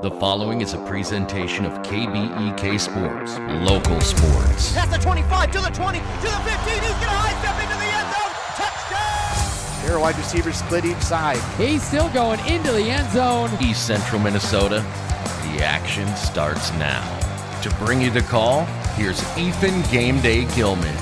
The following is a presentation of KBEK Sports, local sports. Past the 25, to the 20, to the 15, he's going to high step into the end zone, touchdown! Pair of wide receivers split each side. He's still going into the end zone. East Central Minnesota, the action starts now. To bring you the call, here's Ethan Game Day Gilman.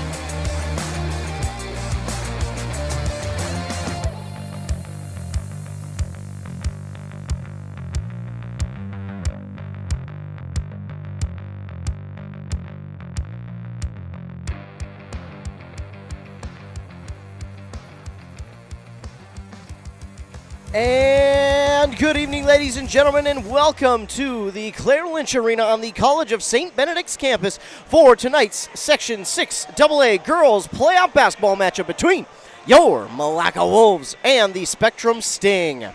And good evening, ladies and gentlemen, and welcome to the Claire Lynch Arena on the College of St. Benedict's campus for tonight's Section 6 AA Girls Playoff Basketball matchup between your Milaca Wolves and the Spectrum Sting.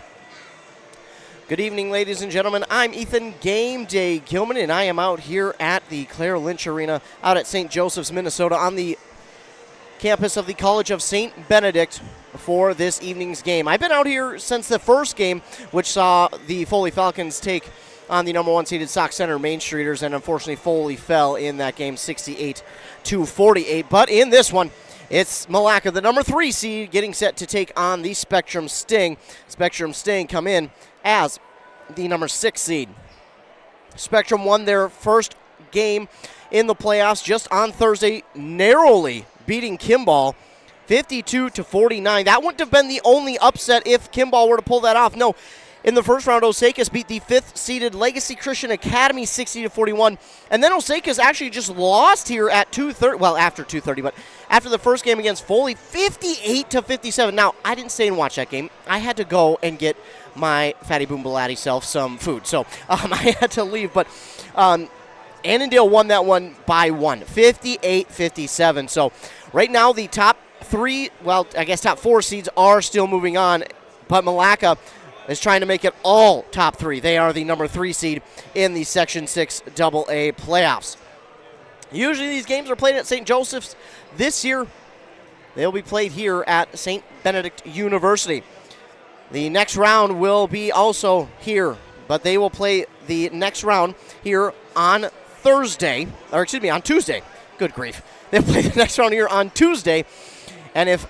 Good evening, ladies and gentlemen. I'm Ethan Game Day Gilman, and I am out here at the Claire Lynch Arena out at St. Joseph's, Minnesota on the campus of the College of St. Benedict for this evening's game. I've been out here since the first game, which saw the Foley Falcons take on the number one seeded Sauk Center Main Streeters, and unfortunately Foley fell in that game 68-48. But in this one, it's Milaca, the number 3 seed, getting set to take on the Spectrum Sting. Spectrum Sting come in as the number 6 seed. Spectrum won their first game in the playoffs just on Thursday, narrowly beating Kimball 52-49. That wouldn't have been the only upset if Kimball were to pull that off. No, in the first round, Osakis beat the 5th-seeded Legacy Christian Academy 60-41. And then Osakis actually just lost here at 2:30. Well, after 2:30, but after the first game against Foley, 58-57. Now, I didn't stay and watch that game. I had to go and get my Fatty Boom Belatti self some food. So I had to leave. But Annandale won that one by 58-57. So right now, the top 4 seeds are still moving on, but Milaca is trying to make it all top 3. They are the number 3 seed in the Section 6 AA playoffs. Usually these games are played at St. Joseph's. This year, they'll be played here at St. Benedict University. The next round will be also here, but they will play the next round here on Tuesday. Good grief. They'll play the next round here on Tuesday. And if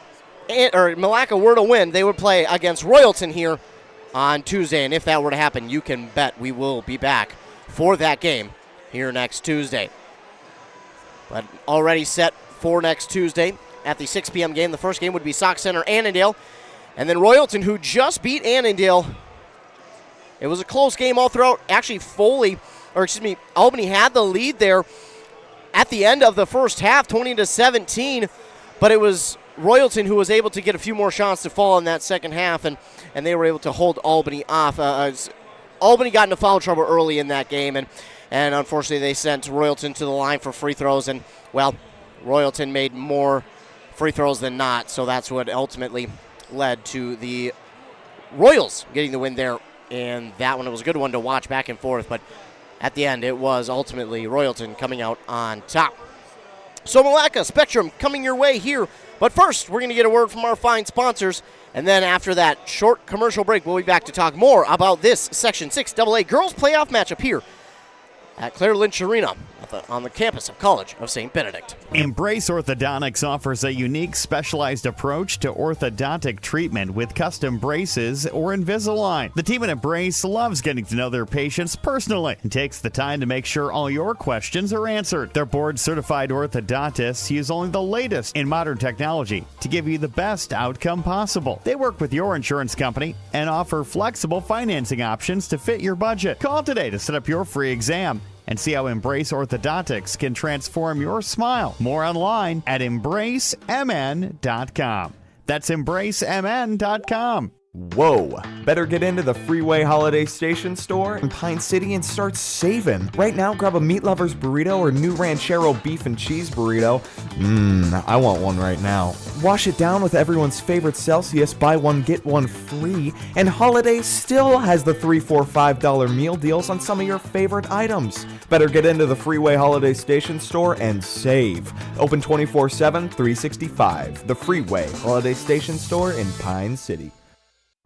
Milaca were to win, they would play against Royalton here on Tuesday. And if that were to happen, you can bet we will be back for that game here next Tuesday. But already set for next Tuesday at the 6 p.m. game. The first game would be Sauk Center Annandale. And then Royalton, who just beat Annandale. It was a close game all throughout. Actually, Albany had the lead there at the end of the first half, 20-17. But it was Royalton who was able to get a few more shots to fall in that second half, and they were able to hold Albany off. Albany got into foul trouble early in that game, and unfortunately they sent Royalton to the line for free throws, and, well, Royalton made more free throws than not, so that's what ultimately led to the Royals getting the win there. And that one, it was a good one to watch back and forth, but at the end it was ultimately Royalton coming out on top. So Milaca, Spectrum coming your way here. But first, we're going to get a word from our fine sponsors. And then after that short commercial break, we'll be back to talk more about this Section 6 AA Girls Playoff matchup here at Claire Lynch Arena on the campus of College of St. Benedict. Embrace Orthodontics offers a unique specialized approach to orthodontic treatment with custom braces or Invisalign. The team at Embrace loves getting to know their patients personally and takes the time to make sure all your questions are answered. Their board-certified orthodontists use only the latest in modern technology to give you the best outcome possible. They work with your insurance company and offer flexible financing options to fit your budget. Call today to set up your free exam and see how Embrace Orthodontics can transform your smile. More online at embracemn.com. That's embracemn.com. Whoa! Better get into the Freeway Holiday Station store in Pine City and start saving. Right now, grab a Meat Lover's burrito or new Ranchero beef and cheese burrito. I want one right now. Wash it down with everyone's favorite Celsius, buy one, get one free. And Holiday still has the $3, $4, $5 meal deals on some of your favorite items. Better get into the Freeway Holiday Station store and save. Open 24/7, 365. The Freeway Holiday Station store in Pine City.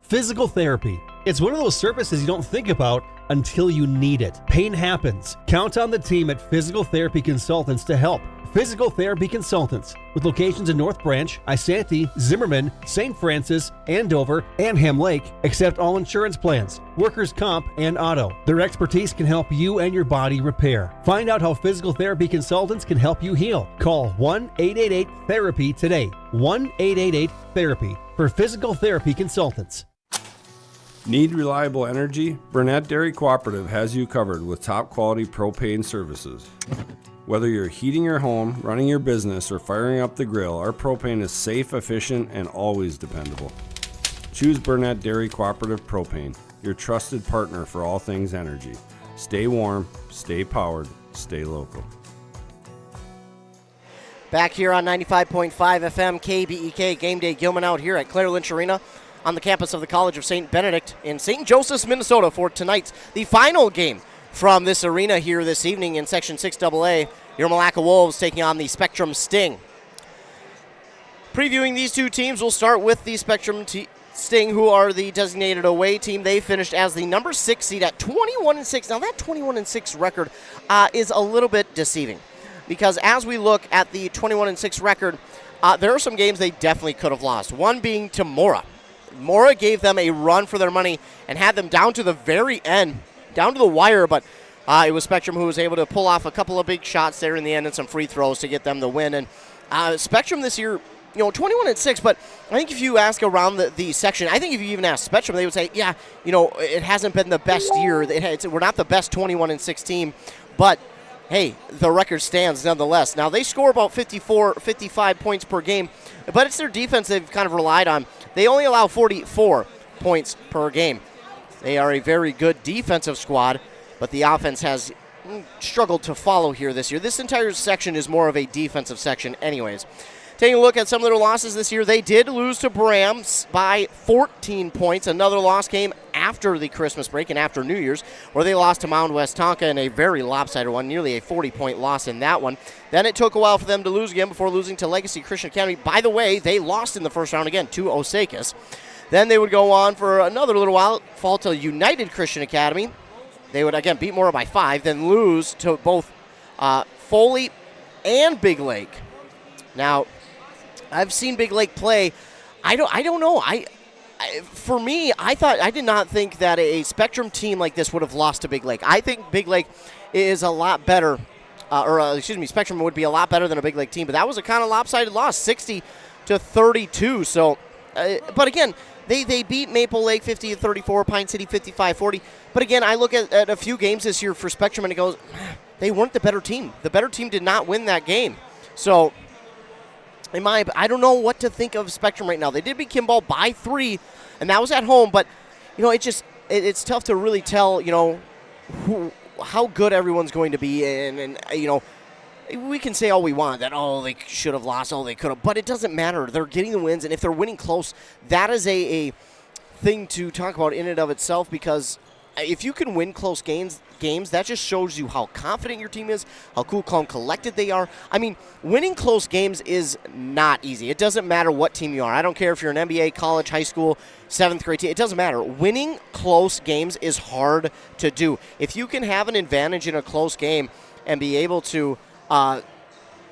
Physical therapy. It's one of those surfaces you don't think about until you need it. Pain happens. Count on the team at Physical Therapy Consultants to help. Physical Therapy Consultants, with locations in North Branch, Isanti, Zimmerman, St. Francis, Andover, and Ham Lake, accept all insurance plans, workers' comp, and auto. Their expertise can help you and your body repair. Find out how Physical Therapy Consultants can help you heal. Call 1-888-THERAPY today. 1-888-THERAPY for Physical Therapy Consultants. Need reliable energy? Burnett Dairy Cooperative has you covered with top quality propane services. Whether you're heating your home, running your business, or firing up the grill, our propane is safe, efficient, and always dependable. Choose Burnett Dairy Cooperative Propane, your trusted partner for all things energy. Stay warm, stay powered, stay local. Back here on 95.5 FM KBEK Game Day Gilman out here at Claire Lynch Arena on the campus of the College of St. Benedict in St. Joseph's, Minnesota for tonight's the final game from this arena here this evening in Section 6AA. Your Milaca Wolves taking on the Spectrum Sting. Previewing these two teams, we'll start with the Spectrum Sting, who are the designated away team. They finished as the number 6 seed at 21-6. Now that 21-6 record is a little bit deceiving, because as we look at the 21-6 record, there are some games they definitely could have lost. One being to Mora. Mora gave them a run for their money and had them down to the very end, down to the wire, but it was Spectrum who was able to pull off a couple of big shots there in the end and some free throws to get them the win. And Spectrum this year, 21-6, but I think if you ask around the section, I think if you even ask Spectrum, they would say, yeah, it hasn't been the best year. We're not the best 21-6 team, but hey, the record stands nonetheless. Now, they score about 55 points per game, but it's their defense they've kind of relied on. They only allow 44 points per game. They are a very good defensive squad, but the offense has struggled to follow here this year. This entire section is more of a defensive section anyways. Taking a look at some of their losses this year, they did lose to Brams by 14 points. Another loss came after the Christmas break and after New Year's, where they lost to Mound West Tonka in a very lopsided one, nearly a 40-point loss in that one. Then it took a while for them to lose again before losing to Legacy Christian Academy. By the way, they lost in the first round again to Osakis. Then they would go on for another little while, fall to United Christian Academy. They would again beat Mora by 5, then lose to both Foley and Big Lake. Now, I've seen Big Lake play. I don't know. For me, I did not think that a Spectrum team like this would have lost to Big Lake. I think Big Lake is a lot better, Spectrum would be a lot better than a Big Lake team. But that was a kind of lopsided loss, 60-32. So, but again, they beat Maple Lake 50-34, Pine City 55-40. But again, I look at a few games this year for Spectrum, and it goes, they weren't the better team. The better team did not win that game. So, I don't know what to think of Spectrum right now. They did beat Kimball by 3, and that was at home. But it's tough to really tell how good everyone's going to be, and we can say all we want that they should have lost, they could have, but it doesn't matter. They're getting the wins, and if they're winning close, that is a thing to talk about in and of itself, because if you can win close games, that just shows you how confident your team is, how cool, calm, collected they are. I mean, winning close games is not easy. It doesn't matter what team you are. I don't care if you're an NBA, college, high school, 7th grade team. It doesn't matter. Winning close games is hard to do. If you can have an advantage in a close game and be able to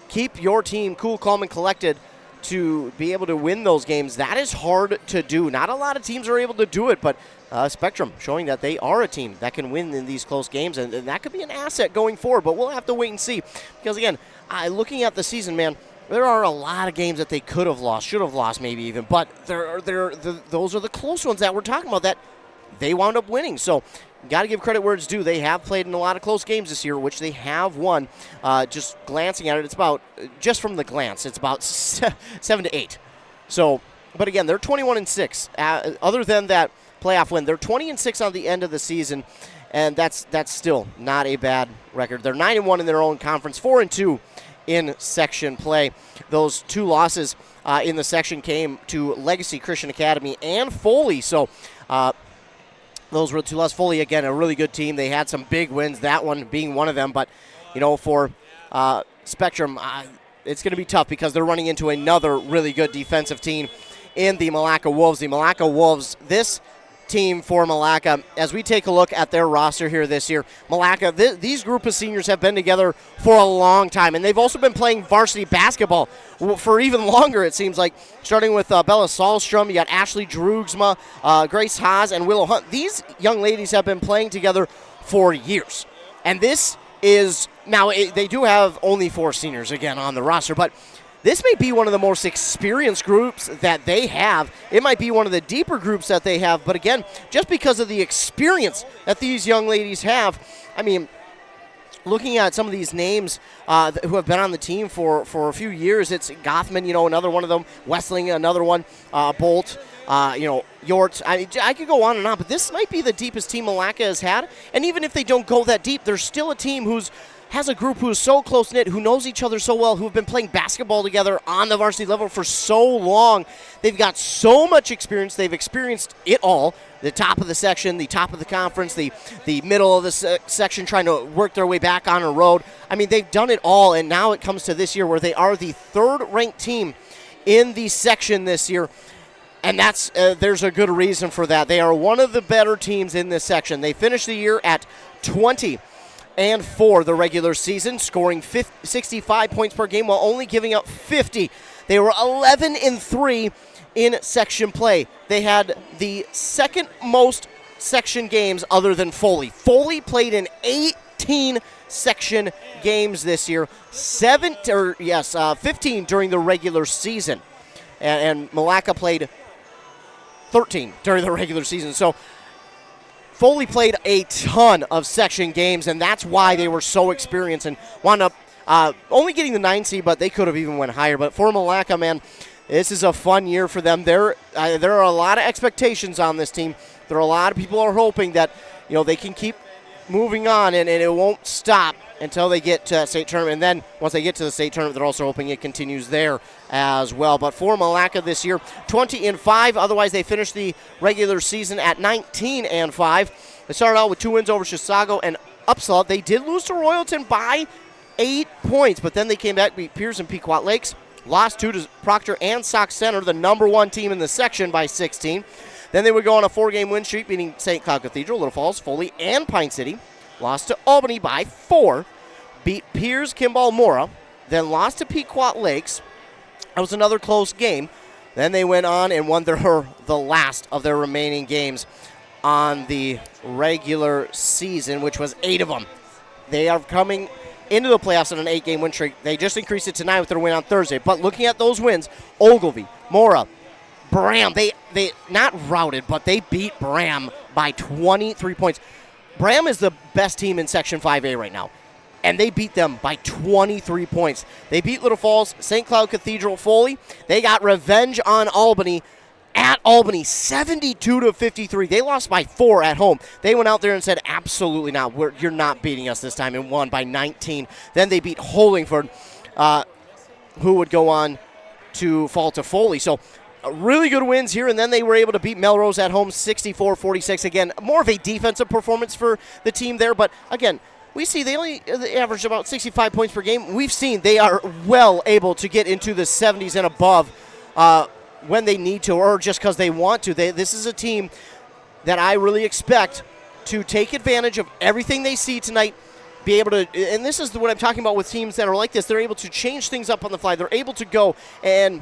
keep your team cool, calm, and collected to be able to win those games, that is hard to do. Not a lot of teams are able to do it, but Spectrum showing that they are a team that can win in these close games, and that could be an asset going forward, but we'll have to wait and see. Because, again, looking at the season, man, there are a lot of games that they could have lost, should have lost maybe even, but those are the close ones that we're talking about that they wound up winning. So, got to give credit where it's due. They have played in a lot of close games this year, which they have won. Just glancing at it, it's about, just from the glance, it's about 7-8. So, but again, they're 21-6. Other than that playoff win, they're 20-6 on the end of the season, and that's still not a bad record. They're 9-1 in their own conference, 4-2 in section play. Those 2 losses in the section came to Legacy Christian Academy and Foley. So, those were the 2 losses. Foley, again, a really good team. They had some big wins, that one being one of them. But, for Spectrum, it's going to be tough because they're running into another really good defensive team in the Milaca Wolves. The Milaca Wolves, this team for Milaca. As we take a look at their roster here this year, Milaca, these group of seniors have been together for a long time, and they've also been playing varsity basketball for even longer, it seems like, starting with Bella Sahlstrom. You got Ashley Drugsma, Grace Haas, and Willow Hunt. These young ladies have been playing together for years, and this is now they do have only 4 seniors again on the roster, but this may be one of the most experienced groups that they have. It might be one of the deeper groups that they have, but again, just because of the experience that these young ladies have, I mean, looking at some of these names who have been on the team for a few years, it's Gothman, another one of them, Westling, another one, Bolt, Yort. I could go on and on, but this might be the deepest team Milaca has had, and even if they don't go that deep, there's still a team has a group who is so close-knit, who knows each other so well, who have been playing basketball together on the varsity level for so long. They've got so much experience. They've experienced it all. The top of the section, the top of the conference, the middle of the section, trying to work their way back on a road. I mean, they've done it all, and now it comes to this year where they are the 3rd-ranked team in the section this year. And there's a good reason for that. They are one of the better teams in this section. They finished the year at 20-4 the regular season, scoring 65 points per game while only giving up 50. They were 11-3 in section play. They had the second most section games other than Foley. Foley played in 18 section games this year, 15 during the regular season. And Milaca played 13 during the regular season. So Foley played a ton of section games, and that's why they were so experienced and wound up only getting the 9 seed, but they could have even went higher. But for Milaca, man, this is a fun year for them. There are a lot of expectations on this team. There are a lot of people are hoping that they can keep moving on, and it won't stop until they get to state tournament. And then once they get to the state tournament, they're also hoping it continues there as well. But for Milaca this year, 20-5. Otherwise, they finished the regular season at 19-5. They started out with 2 wins over Chisago and Uppsala. They did lose to Royalton by 8 points, but then they came back, beat Pierce and Pequot Lakes, lost 2 to Proctor and Sauk Center, the number 1 team in the section, by 16. Then they would go on a 4-game win streak, beating St. Cloud Cathedral, Little Falls, Foley, and Pine City. Lost to Albany by 4, beat Piers, Kimball, Mora, then lost to Pequot Lakes. That was another close game. Then they went on and won the last of their remaining games on the regular season, which was 8 of them. They are coming into the playoffs on an 8-game win streak. They just increased it tonight with their win on Thursday. But looking at those wins, Ogilvy, Mora, Bram, they not routed, but they beat Bram by 23 points. Bram is the best team in Section 5A right now, and they beat them by 23 points. They beat Little Falls, St. Cloud Cathedral, Foley. They got revenge on Albany at Albany, 72-53. They lost by 4 at home. They went out there and said, absolutely not. You're not beating us this time, and won by 19. Then they beat Hollingford, who would go on to fall to Foley. So really good wins here, and then they were able to beat Melrose at home 64-46. Again, more of a defensive performance for the team there, but again, we see they average about 65 points per game. We've seen they are well able to get into the 70s and above when they need to, or just because they want to. This is a team that I really expect to take advantage of everything they see tonight, be able to, and this is what I'm talking about with teams that are like this. They're able to change things up on the fly. They're able to go and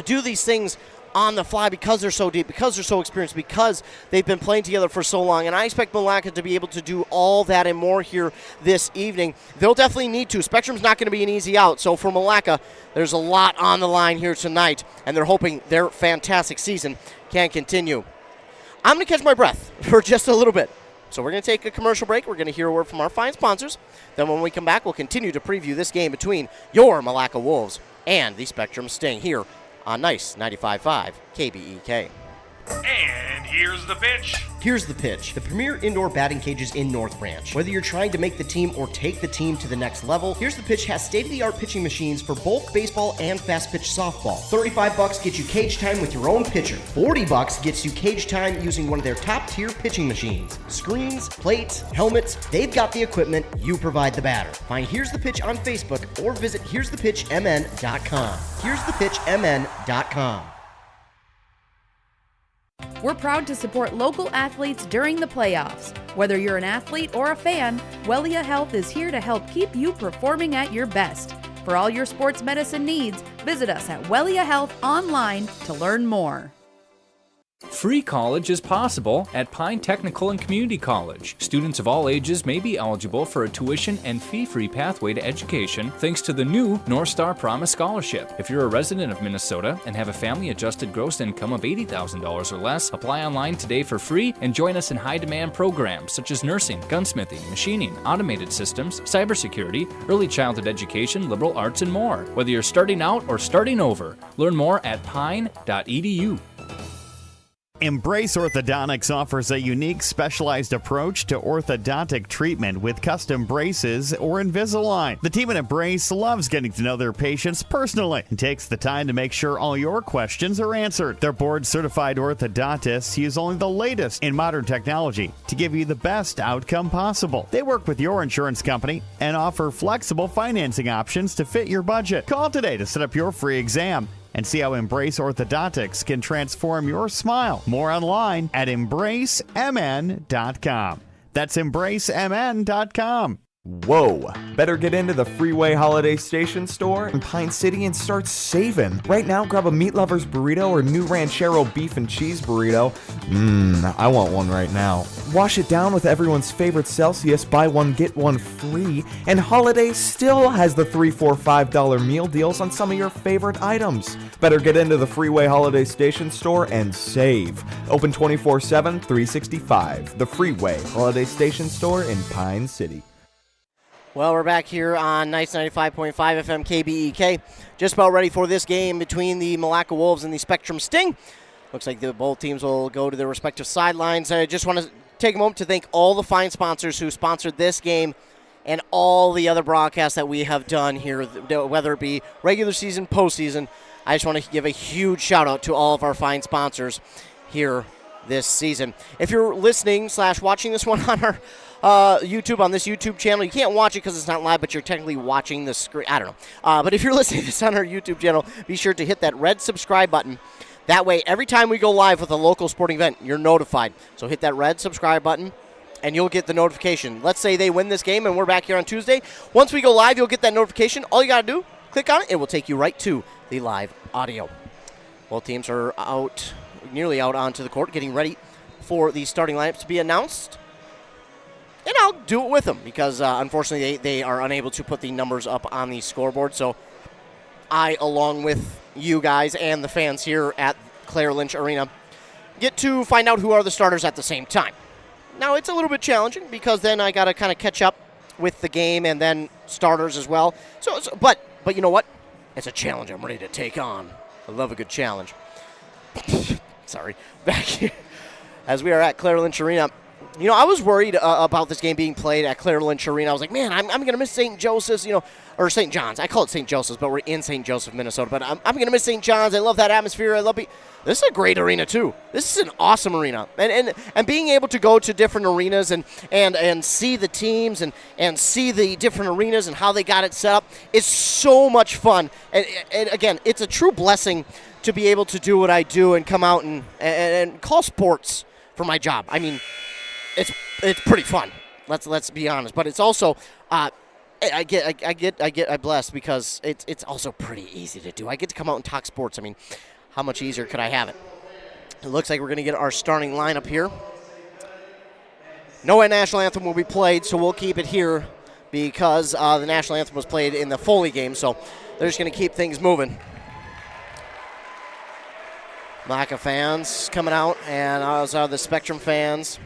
do these things on the fly because they're so deep, because they're so experienced, because they've been playing together for so long. And I expect Milaca to be able to do all that and more here this evening. They'll definitely need to. Spectrum's not going to be an easy out. So for Milaca, there's a lot on the line here tonight, and they're hoping their fantastic season can continue. I'm going to catch my breath for just a little bit. So we're going to take a commercial break. We're going to hear a word from our fine sponsors. Then when we come back, we'll continue to preview this game between your Milaca Wolves and the Spectrum Sting here on Nice 95.5 KBEK. And here's the pitch. Here's the pitch. The premier indoor batting cages in North Branch. Whether you're trying to make the team or take the team to the next level, Here's the Pitch has state-of-the-art pitching machines for both baseball and fast-pitch softball. $35 gets you cage time with your own pitcher. $40 gets you cage time using one of their top-tier pitching machines. Screens, plates, helmets, they've got the equipment, you provide the batter. Find Here's the Pitch on Facebook or visit here'sthepitchmn.com. here'sthepitchmn.com. We're proud to support local athletes during the playoffs. Whether you're an athlete or a fan, Wellia Health is here to help keep you performing at your best. For all your sports medicine needs, visit us at Wellia Health online to learn more. Free college is possible at Pine Technical and Community College. Students of all ages may be eligible for a tuition and fee-free pathway to education thanks to the new North Star Promise Scholarship. If you're a resident of Minnesota and have a family-adjusted gross income of $80,000 or less, apply online today for free and join us in high-demand programs such as nursing, gunsmithing, machining, automated systems, cybersecurity, early childhood education, liberal arts, and more. Whether you're starting out or starting over, learn more at pine.edu. Embrace Orthodontics offers a unique specialized approach to orthodontic treatment with custom braces or Invisalign. The team at Embrace loves getting to know their patients personally and takes the time to make sure all your questions are answered. Their board-certified orthodontists use only the latest in modern technology to give you the best outcome possible. They work with your insurance company and offer flexible financing options to fit your budget. Call today to set up your free exam and see how Embrace Orthodontics can transform your smile. More online at embracemn.com. That's embracemn.com. Whoa! Better get into the Freeway Holiday Station store in Pine City and start saving. Right now, grab a Meat Lover's burrito or new Ranchero beef and cheese burrito. I want one right now. Wash it down with everyone's favorite Celsius, buy one, get one free. And Holiday still has the $3, $4, $5 meal deals on some of your favorite items. Better get into the Freeway Holiday Station store and save. Open 24/7, 365. The Freeway Holiday Station store in Pine City. Well, we're back here on Nice 95.5 FM KBEK. Just about ready for this game between the Milaca Wolves and the Spectrum Sting. Looks like both teams will go to their respective sidelines. I just want to take a moment to thank all the fine sponsors who sponsored this game and all the other broadcasts that we have done here, whether it be regular season, postseason. I just want to give a huge shout-out to all of our fine sponsors here this season. If you're listening / watching this one on our YouTube, on this YouTube channel, you can't watch it because it's not live, but you're technically watching the screen. I don't know. But if you're listening to this on our YouTube channel, be sure to hit that red subscribe button. That way, every time we go live with a local sporting event, you're notified. So hit that red subscribe button, and you'll get the notification. Let's say they win this game, and we're back here on Tuesday. Once we go live, you'll get that notification. All you got to do, click on it. It will take you right to the live audio. Both teams are nearly out onto the court, getting ready for the starting lineups to be announced. And I'll do it with them because, unfortunately, they are unable to put the numbers up on the scoreboard. So I, along with you guys and the fans here at Claire Lynch Arena, get to find out who are the starters at the same time. Now, it's a little bit challenging because then I got to kind of catch up with the game and then starters as well. But you know what? It's a challenge I'm ready to take on. I love a good challenge. Sorry. Back here as we are at Claire Lynch Arena. You know, I was worried about this game being played at Claire Lynch Arena. I was like, man, I'm going to miss St. Joseph's, or St. John's. I call it St. Joseph's, but we're in St. Joseph, Minnesota. But I'm going to miss St. John's. I love that atmosphere. This is a great arena, too. This is an awesome arena. And being able to go to different arenas and see the teams and see the different arenas and how they got it set up is so much fun. And again, it's a true blessing to be able to do what I do and come out and call sports for my job. I mean, it's pretty fun. Let's be honest, but it's also I blessed because it's also pretty easy to do. I get to come out and talk sports. I mean, how much easier could I have it? It looks like we're going to get our starting lineup here. No national anthem will be played, so we'll keep it here because the national anthem was played in the Foley game, so they're just going to keep things moving. Milaca fans coming out, and as are the Spectrum fans.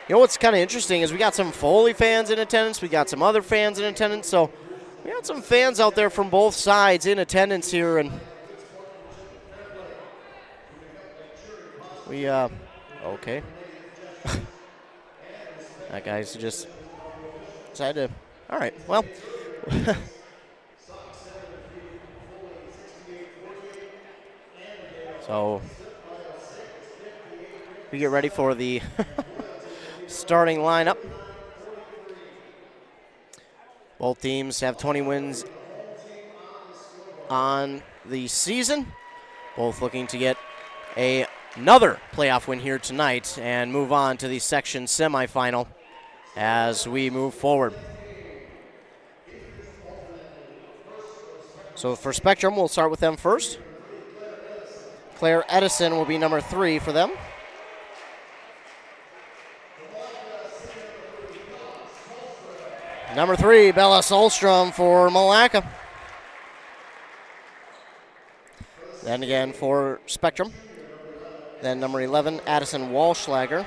You know what's kind of interesting is we got some Foley fans in attendance. We got some other fans in attendance. So we got some fans out there from both sides in attendance here. And we, okay. That guy's just decided to, all right, well. So we get ready for the starting lineup. Both teams have 20 wins on the season. Both looking to get another playoff win here tonight and move on to the section semifinal as we move forward. So for Spectrum, we'll start with them first. Claire Edison will be number 3 for them. Number 3, Bella Solstrom for Milaca. Then again for Spectrum. Then number 11, Addison Walschlager.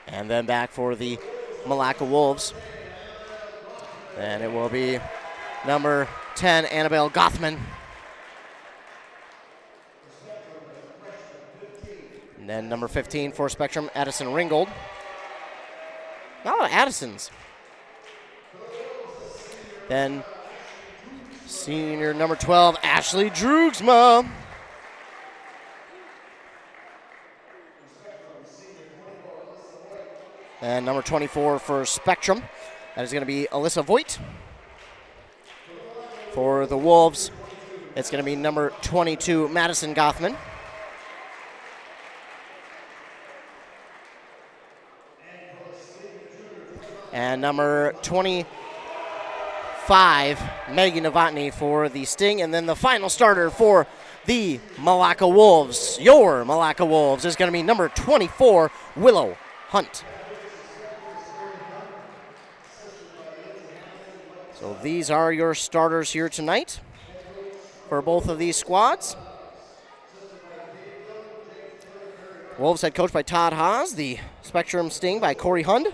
And then back for the Milaca Wolves. And it will be number 10, Annabelle Gothman. And then number 15 for Spectrum, Addison Ringgold. Not a lot of Addisons. Then senior number 12, Ashley Drugsma. And number 24 for Spectrum, that is going to be Alyssa Voigt. For the Wolves, it's going to be number 22, Madison Gothman. And number 25, Maggie Novotny for the Sting. And then the final starter for the Milaca Wolves, your Milaca Wolves, is going to be number 24, Willow Hunt. So these are your starters here tonight for both of these squads. Wolves head coach by Todd Haas, the Spectrum Sting by Corey Hund.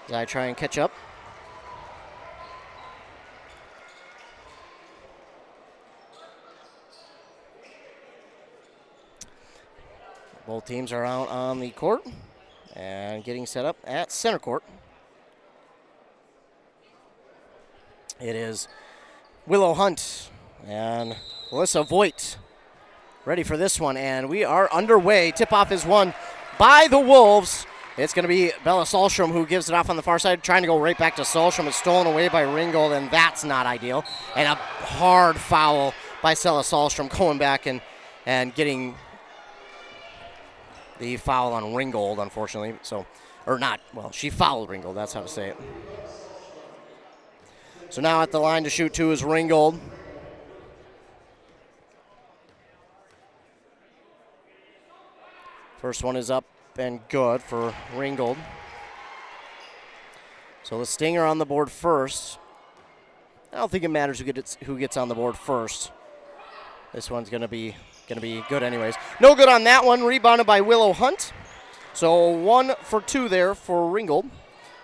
As I try and catch up. Both teams are out on the court and getting set up at center court. It is Willow Hunt and Alyssa Voigt ready for this one, and we are underway. Tip-off is won by the Wolves. It's going to be Bella Solstrom who gives it off on the far side, trying to go right back to Solstrom. It's stolen away by Ringgold, and that's not ideal. And a hard foul by Stella Solstrom going back and getting the foul on Ringgold, unfortunately. So, or not, well, she fouled Ringgold, that's how to say it. So now at the line to shoot 2 is Ringgold. First one is up and good for Ringgold. So the Stinger on the board first. I don't think it matters who gets on the board first. This one's gonna be good anyways. No good on that one. Rebounded by Willow Hunt. So 1 for 2 there for Ringgold.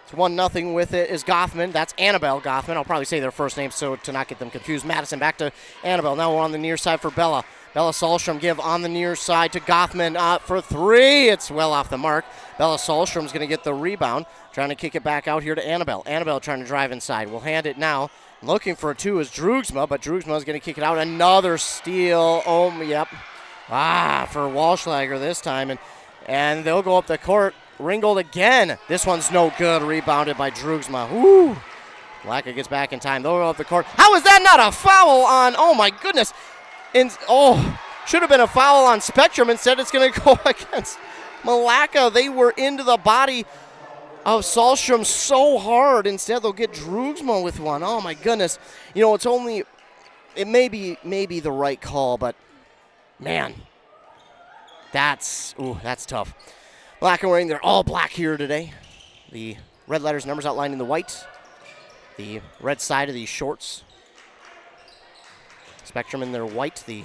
It's 1-0 with it is Gothman. That's Annabelle Gothman. I'll probably say their first name so to not get them confused. Madison back to Annabelle. Now we're on the near side for Bella. Bella Solstrom give on the near side to Gothman for 3. It's well off the mark. Bella Solstrom's going to get the rebound. Trying to kick it back out here to Annabelle. Annabelle trying to drive inside. We'll hand it now. Looking for a 2 is Drugsma, but Drugsma is going to kick it out. Another steal. Oh, yep. For Walschlager this time. And they'll go up the court. Ringgold again. This one's no good. Rebounded by Drugsma. Woo! Milaca gets back in time. They'll go up the court. How is that not a foul on? Oh, my goodness. Should have been a foul on Spectrum. Instead, it's going to go against Milaca. They were into the body of Solstrom so hard. Instead, they'll get Drugsma with one. Oh, my goodness. You know, it may be the right call, but, man, that's tough. Black and wearing their all black here today. The red letters, numbers outlined in the white. The red side of these shorts. Spectrum in their white, the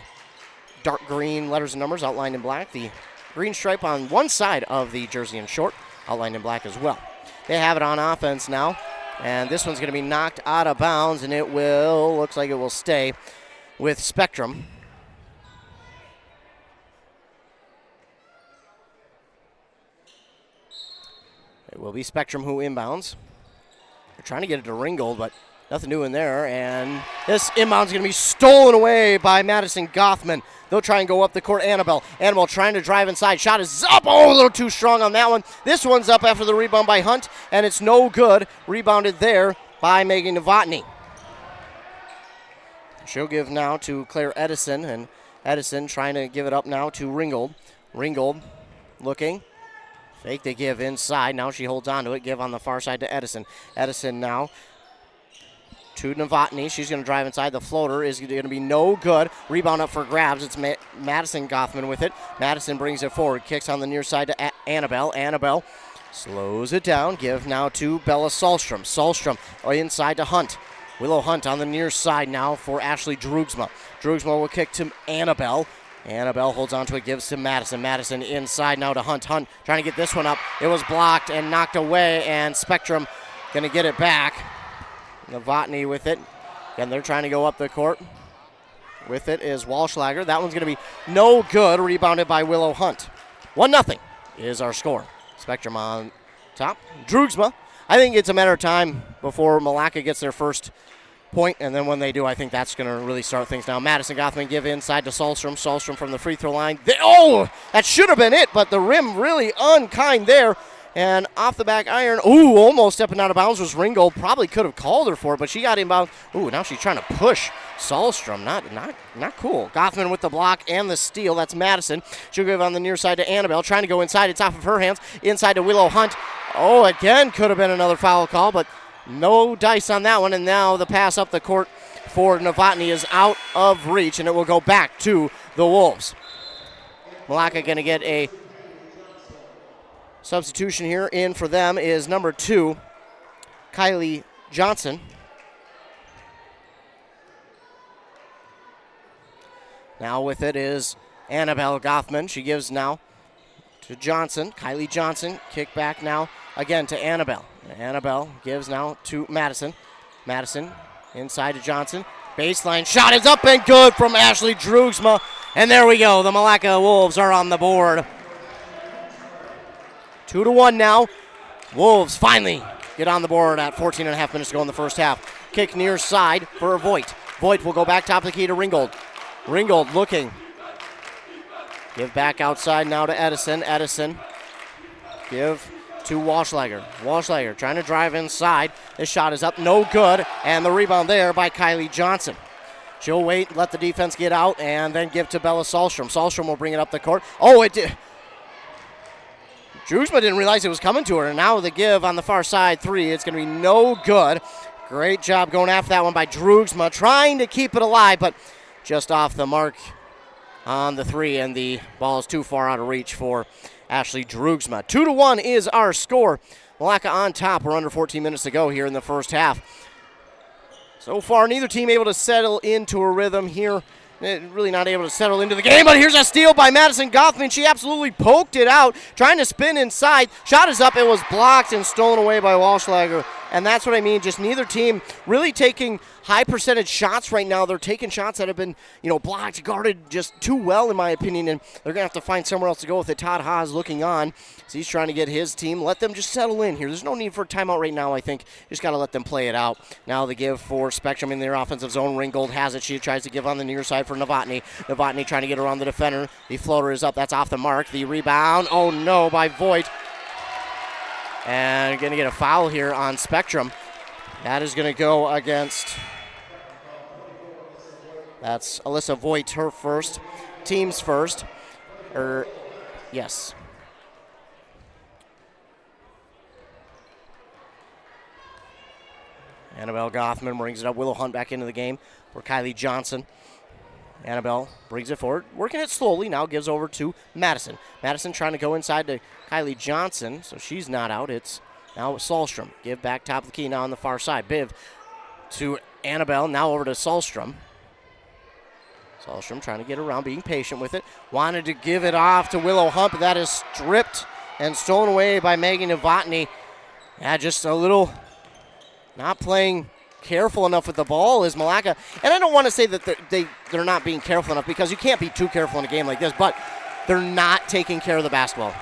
dark green letters and numbers outlined in black, the green stripe on one side of the jersey and short outlined in black as well. They have it on offense now, and this one's going to be knocked out of bounds, and looks like it will stay with Spectrum. It will be Spectrum who inbounds. They're trying to get it to Ringgold, but Nothing new in there, and this inbound is going to be stolen away by Madison Gothman. They'll try and go up the court. Annabelle trying to drive inside. Shot is up. Oh, a little too strong on that one. This one's up after the rebound by Hunt, and it's no good. Rebounded there by Megan Novotny. She'll give now to Claire Edison, and Edison trying to give it up now to Ringgold. Ringgold looking. Fake the give inside. Now she holds on to it. Give on the far side to Edison. Edison now to Novotny. She's going to drive inside. The floater is going to be no good. Rebound up for grabs. It's Madison Gothman with it. Madison brings it forward. Kicks on the near side to Annabelle. Annabelle slows it down. Give now to Bella Sahlstrom. Sahlstrom inside to Hunt. Willow Hunt on the near side now for Ashley Drugsma. Drugsma will kick to Annabelle. Annabelle holds on to it, gives to Madison. Madison inside now to Hunt. Hunt trying to get this one up. It was blocked and knocked away, and Spectrum going to get it back. Novotny with it. Again, they're trying to go up the court. With it is Walschlager. That one's going to be no good. Rebounded by Willow Hunt. 1-0 is our score. Spectrum on top. Drugsma. I think it's a matter of time before Milaca gets their first point, and then when they do, I think that's going to really start things now. Madison Gothman give inside to Sahlstrom. Sahlstrom from the free throw line. That should have been it, but the rim really unkind there. And off the back iron, almost stepping out of bounds was Ringgold. Probably could have called her for it, but she got inbound. Now she's trying to push Sahlstrom. Not cool. Gothman with the block and the steal. That's Madison. She'll give on the near side to Annabelle. Trying to go inside. It's off of her hands. Inside to Willow Hunt. Again, could have been another foul call, but no dice on that one. And now the pass up the court for Novotny is out of reach, and it will go back to the Wolves. Milaca going to get a substitution here. In for them is number 2, Kylie Johnson. Now with it is Annabelle Gothman. She gives now to Johnson. Kylie Johnson, kick back now again to Annabelle. Annabelle gives now to Madison. Madison inside to Johnson. Baseline shot is up and good from Ashley Drugsma. And there we go. The Milaca Wolves are on the board. 2-1 now. Wolves finally get on the board at 14 and a half minutes to go in the first half. Kick near side for Voigt. Voigt will go back top of the key to Ringgold. Ringgold looking. Give back outside now to Edison. Edison give to Walschlager. Walschlager trying to drive inside. This shot is up, no good. And the rebound there by Kylie Johnson. She'll wait, let the defense get out, and then give to Bella Sahlstrom. Sahlstrom will bring it up the court. It did. Drugsma didn't realize it was coming to her, and now the give on the far side 3. It's going to be no good. Great job going after that one by Drugsma, trying to keep it alive, but just off the mark on the 3, and the ball is too far out of reach for Ashley Drugsma. 2-1 is our score. Milaca on top. We're under 14 minutes to go here in the first half. So far, neither team able to settle into a rhythm here. Really not able to settle into the game, but here's a steal by Madison Gothman. She absolutely poked it out, trying to spin inside. Shot is up. It was blocked and stolen away by Walschlager. And that's what I mean. Just neither team really taking high percentage shots right now. They're taking shots that have been, blocked, guarded just too well, in my opinion. And they're going to have to find somewhere else to go with it. Todd Haas looking on. So he's trying to get his team. Let them just settle in here. There's no need for a timeout right now, I think. Just got to let them play it out. Now the give for Spectrum in their offensive zone. Ringgold has it. She tries to give on the near side for Novotny. Novotny trying to get around the defender. The floater is up. That's off the mark. The rebound. By Voigt. And going to get a foul here on Spectrum. That is going to go against... That's Alyssa Voigt, her first. Team's first. Yes. Annabelle Gothman brings it up. Willow Hunt back into the game for Kylie Johnson. Annabelle brings it forward, working it slowly. Now gives over to Madison. Madison trying to go inside to Kylie Johnson, so she's not out. It's now Sahlstrom. Give back top of the key now on the far side. Biv to Annabelle, now over to Sahlstrom. Sahlstrom trying to get around, being patient with it. Wanted to give it off to Willow Hunt, but that is stripped and stolen away by Megan Novotny. Yeah, just a little not playing careful enough with the ball is Milaca. And I don't want to say that they're not being careful enough, because you can't be too careful in a game like this, but they're not taking care of the basketball.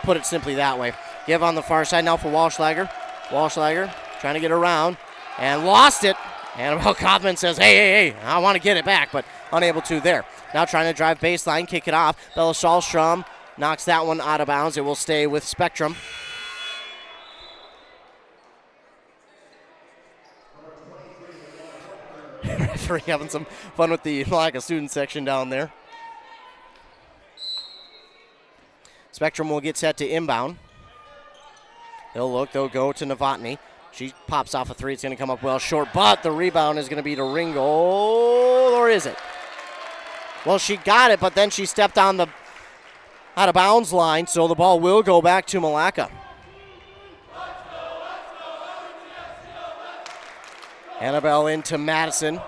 Put it simply that way. Give on the far side now for Walschlager. Walschlager trying to get around and lost it. Annabelle Kaufman says, hey, I want to get it back, but unable to there. Now trying to drive baseline, kick it off. Bella Sahlstrom knocks that one out of bounds. It will stay with Spectrum. Referee having some fun with the Milaca student section down there. Spectrum will get set to inbound. They'll go to Novotny. She pops off a three. It's going to come up well short, but the rebound is going to be to Ringgold, or is it? Well, she got it, but then she stepped on the out of bounds line, so the ball will go back to Milaca. Annabelle into Madison.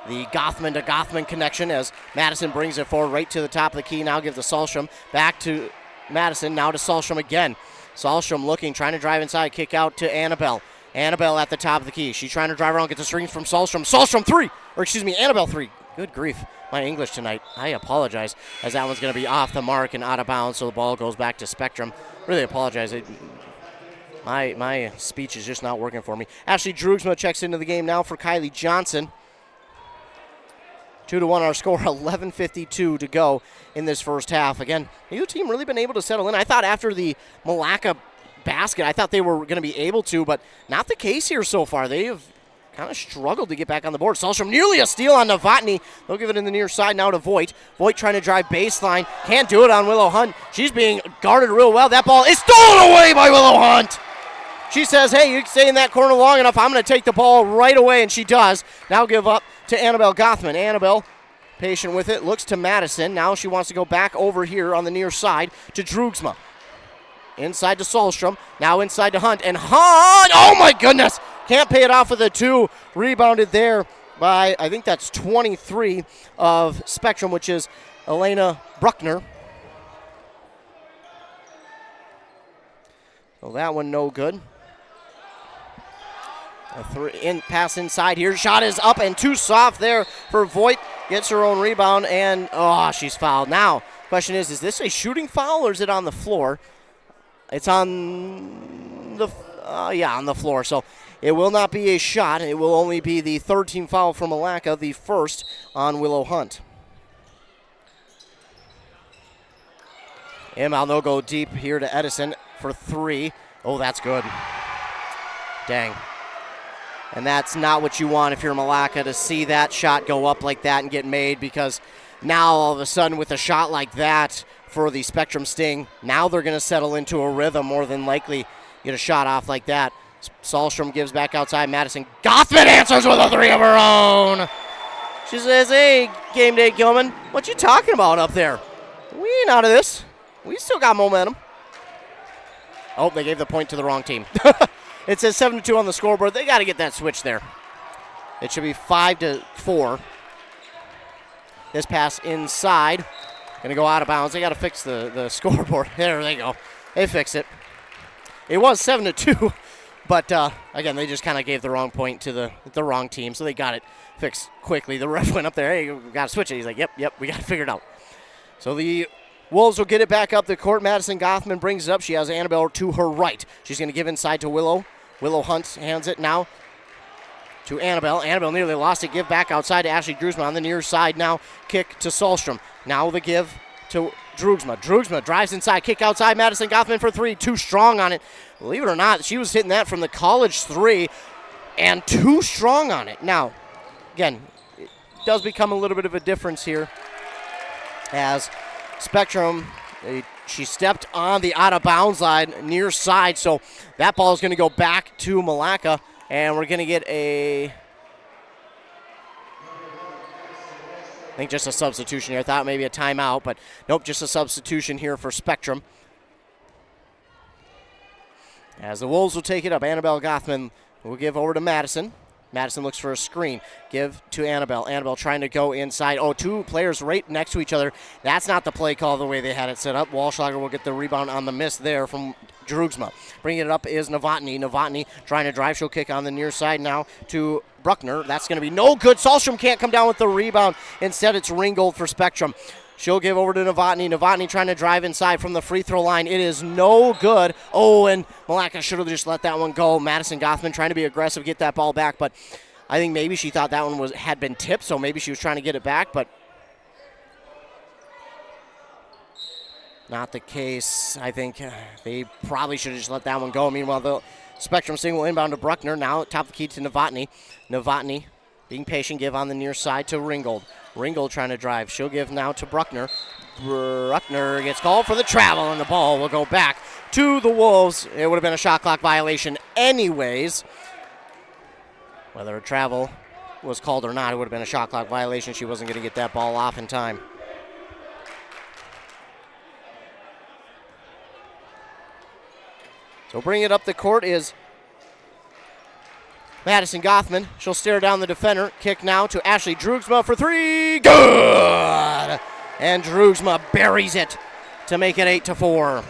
The Gothman to Gothman connection as Madison brings it forward right to the top of the key. Now gives to Sahlstrom. Back to Madison. Now to Sahlstrom again. Sahlstrom looking, trying to drive inside. Kick out to Annabelle. Annabelle at the top of the key. She's trying to drive around, get the screens from Sahlstrom. Sahlstrom three. Or excuse me, Annabelle three. Good grief. My English tonight. I apologize as that one's going to be off the mark and out of bounds, so the ball goes back to Spectrum. Really apologize. My speech is just not working for me. Ashley Drugsma checks into the game now for Kylie Johnson. 2-1 our score, 11:52 to go in this first half. Again, neither team really been able to settle in. I thought after the Milaca basket, I thought they were going to be able to, but not the case here so far. They have kind of struggled to get back on the board. Sahlstrom nearly a steal on Novotny. They'll give it in the near side now to Voigt. Voigt trying to drive baseline. Can't do it on Willow Hunt. She's being guarded real well. That ball is stolen away by Willow Hunt. She says, hey, you can stay in that corner long enough. I'm going to take the ball right away, and she does. Now give up to Annabelle Gothman. Annabelle, patient with it, looks to Madison. Now she wants to go back over here on the near side to Drugsma. Inside to Sahlstrom. Now inside to Hunt. And Hunt, oh my goodness, can't pay it off with a two. Rebounded there by, I think that's 23 of Spectrum, which is Elena Bruckner. So that one no good. Pass inside here. Shot is up and too soft there for Voigt. Gets her own rebound and, she's fouled. Now, question is this a shooting foul or is it on the floor? It's on the, on the floor. So it will not be a shot. It will only be the third team foul from Milaca, the first on Willow Hunt. Inbound, they'll go deep here to Edison for three. Oh, that's good. Dang. And that's not what you want if you're Milaca, to see that shot go up like that and get made, because now all of a sudden with a shot like that for the Spectrum Sting, now they're going to settle into a rhythm more than likely. Get a shot off like that. Sahlstrom gives back outside. Madison Gothman answers with a three of her own. She says, hey, Game Day Gilman, what you talking about up there? We ain't out of this. We still got momentum. Oh, they gave the point to the wrong team. It says 7-2 on the scoreboard. They got to get that switch there. It should be 5-4. This pass inside. Going to go out of bounds. They got to fix the scoreboard. There they go. They fixed it. It was 7-2, but again, they just kind of gave the wrong point to the wrong team, so they got it fixed quickly. The ref went up there. Hey, we got to switch it. He's like, yep, we got to figure it out. So the Wolves will get it back up the court. Madison Gothman brings it up. She has Annabelle to her right. She's going to give inside to Willow. Willow Hunt hands it now to Annabelle. Annabelle nearly lost it. Give back outside to Ashley Drugsma on the near side now. Kick to Sahlstrom. Now the give to Drugsma. Drugsma drives inside. Kick outside. Madison Gothman for three. Too strong on it. Believe it or not, she was hitting that from the college three and too strong on it. Now, again, it does become a little bit of a difference here as Spectrum, she stepped on the out-of-bounds line near side, so that ball is going to go back to Milaca, and we're going to get I think just a substitution here. I thought maybe a timeout, but nope, just a substitution here for Spectrum. As the Wolves will take it up, Annabelle Gothman will give over to Madison. Madison looks for a screen. Give to Annabelle. Annabelle trying to go inside. Oh, two players right next to each other. That's not the play call the way they had it set up. Walschlager will get the rebound on the miss there from Drugsma. Bringing it up is Novotny. Novotny trying to drive. She'll kick on the near side now to Bruckner. That's going to be no good. Sahlstrom can't come down with the rebound. Instead, it's Ringgold for Spectrum. She'll give over to Novotny. Novotny trying to drive inside from the free throw line. It is no good. Oh, and Milaca should have just let that one go. Madison Gothman trying to be aggressive, get that ball back, but I think maybe she thought that one had been tipped, so maybe she was trying to get it back, but not the case. I think they probably should have just let that one go. Meanwhile, the Spectrum single inbound to Bruckner. Now top of the key to Novotny. Novotny being patient, give on the near side to Ringgold. Ringgold trying to drive. She'll give now to Bruckner. Bruckner gets called for the travel, and the ball will go back to the Wolves. It would have been a shot clock violation anyways. Whether a travel was called or not, it would have been a shot clock violation. She wasn't going to get that ball off in time. So bringing it up the court is Madison Gothman. She'll stare down the defender. Kick now to Ashley Drugsma for three. Good! And Drugsma buries it to make it 8-4.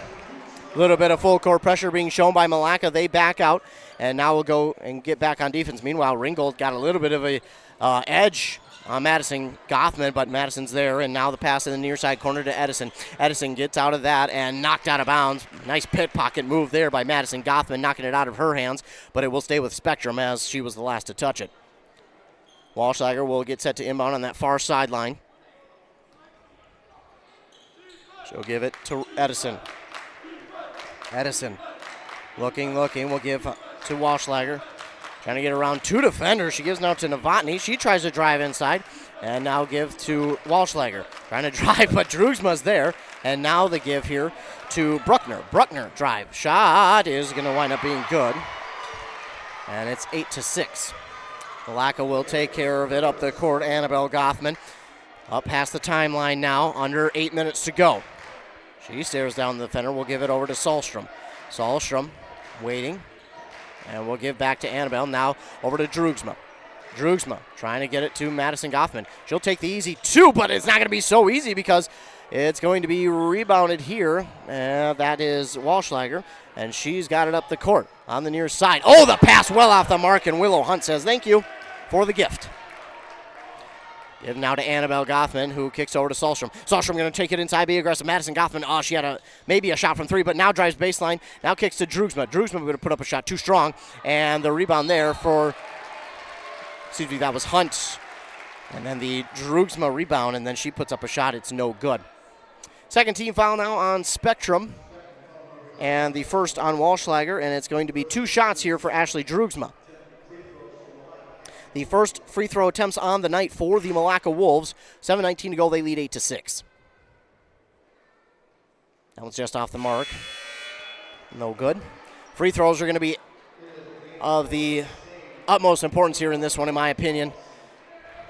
A little bit of full court pressure being shown by Milaca. They back out, and now we'll go and get back on defense. Meanwhile, Ringgold got a little bit of a edge on Madison Gothman, but Madison's there, and now the pass in the near side corner to Edison. Edison gets out of that and knocked out of bounds. Nice pit pocket move there by Madison Gothman, knocking it out of her hands, but it will stay with Spectrum as she was the last to touch it. Walschlager will get set to inbound on that far sideline. She'll give it to Edison. Edison looking, will give to Walschlager. Trying to get around two defenders. She gives now to Novotny. She tries to drive inside and now give to Walschlager. Trying to drive, but Drugsma's there. And now the give here to Bruckner. Bruckner drive. Shot is going to wind up being good. And it's 8-6. Milaca will take care of it up the court. Annabelle Gothman up past the timeline now. Under 8 minutes to go. She stares down the defender. We'll give it over to Sahlstrom. Sahlstrom waiting. And we'll give back to Annabelle. Now over to Drugsma. Drugsma trying to get it to Madison Gothman. She'll take the easy two, but it's not going to be so easy because it's going to be rebounded here. That is Walschlager, and she's got it up the court on the near side. Oh, the pass well off the mark, and Willow Hunt says thank you for the gift. Give now to Annabelle Gothman, who kicks over to Sahlstrom. Sahlstrom going to take it inside, be aggressive. Madison Gothman, she had maybe a shot from three, but now drives baseline. Now kicks to Drugsma. Drugsma going to put up a shot too strong, and the rebound there for, that was Hunt. And then the Drugsma rebound, and then she puts up a shot. It's no good. Second team foul now on Spectrum, and the first on Walschlager, and it's going to be 2 shots here for Ashley Drugsma. The first free throw attempts on the night for the Milaca Wolves. 7:19 to go. They lead 8-6. That one's just off the mark. No good. Free throws are going to be of the utmost importance here in this one, in my opinion.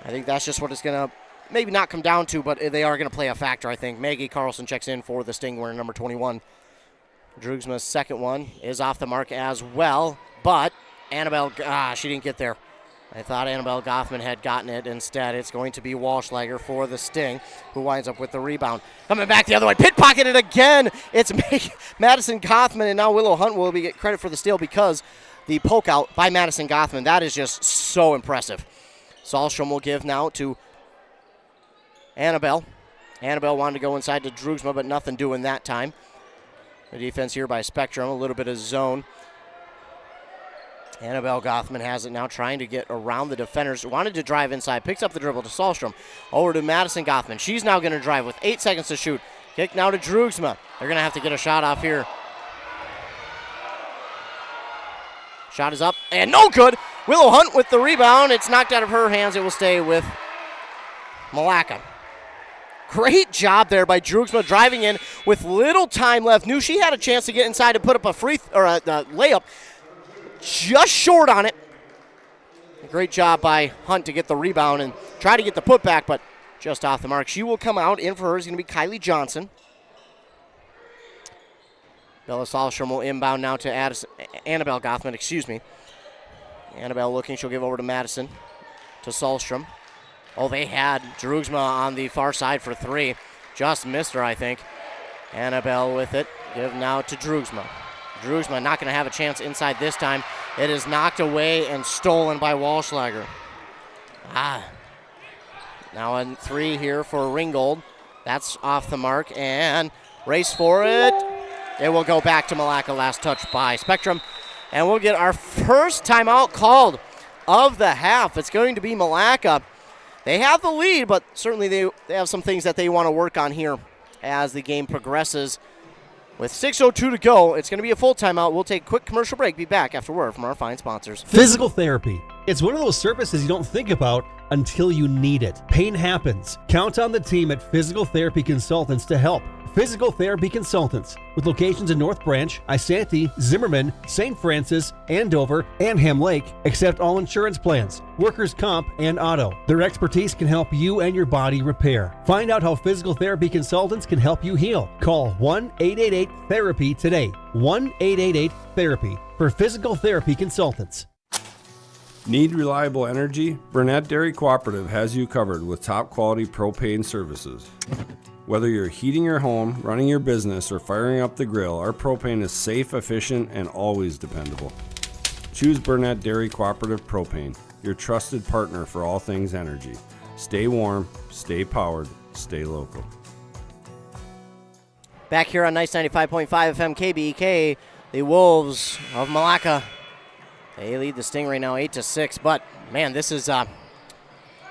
I think that's just what it's going to maybe not come down to, but they are going to play a factor, I think. Maggie Carlson checks in for the Sting, wearing number 21. Drugsma's second one is off the mark as well, but Annabelle, she didn't get there. I thought Annabelle Gothman had gotten it. Instead, it's going to be Walschlager for the Sting, who winds up with the rebound. Coming back the other way, pit pocketed again. It's Madison Gothman, and now Willow Hunt will get credit for the steal because the poke out by Madison Gothman, that is just so impressive. Sahlstrom will give now to Annabelle. Annabelle wanted to go inside to Drugsma, but nothing doing that time. The defense here by Spectrum, a little bit of zone. Annabelle Gothman has it now, trying to get around the defenders. Wanted to drive inside, picks up the dribble to Sahlstrom. Over to Madison Gothman. She's now going to drive with 8 seconds to shoot. Kick now to Drugsma. They're going to have to get a shot off here. Shot is up, and no good. Willow Hunt with the rebound. It's knocked out of her hands. It will stay with Milaca. Great job there by Drugsma, driving in with little time left. Knew she had a chance to get inside and put up a layup. Just short on it. Great job by Hunt to get the rebound and try to get the putback, but just off the mark. She will come out. In for her is going to be Kylie Johnson. Bella Sahlstrom will inbound now to Annabelle Gothman, Annabelle looking. She'll give over to Madison, to Sahlstrom. Oh, they had Drugsma on the far side for 3. Just missed her, I think. Annabelle with it. Give now to Drugsma. Drugsma not going to have a chance inside this time. It is knocked away and stolen by Walschlager. Now on 3 here for Ringgold. That's off the mark, and race for it. It will go back to Milaca. Last touch by Spectrum. And we'll get our first timeout called of the half. It's going to be Milaca. They have the lead, but certainly they have some things that they want to work on here as the game progresses. With 6:02 to go, it's going to be a full timeout. We'll take a quick commercial break. Be back after word from our fine sponsors. Physical therapy. It's one of those services you don't think about until you need it. Pain happens. Count on the team at Physical Therapy Consultants to help. Physical Therapy Consultants, with locations in North Branch, Isanti, Zimmerman, St. Francis, Andover, and Ham Lake, accept all insurance plans, workers' comp, and auto. Their expertise can help you and your body repair. Find out how Physical Therapy Consultants can help you heal. Call 1-888-THERAPY today. 1-888-THERAPY for Physical Therapy Consultants. Need reliable energy? Burnett Dairy Cooperative has you covered with top quality propane services. Whether you're heating your home, running your business, or firing up the grill, our propane is safe, efficient, and always dependable. Choose Burnett Dairy Cooperative Propane, your trusted partner for all things energy. Stay warm, stay powered, stay local. Back here on Nice 95.5 FM KBEK, the Wolves of Milaca. They lead the Sting right now 8-6, but man, this is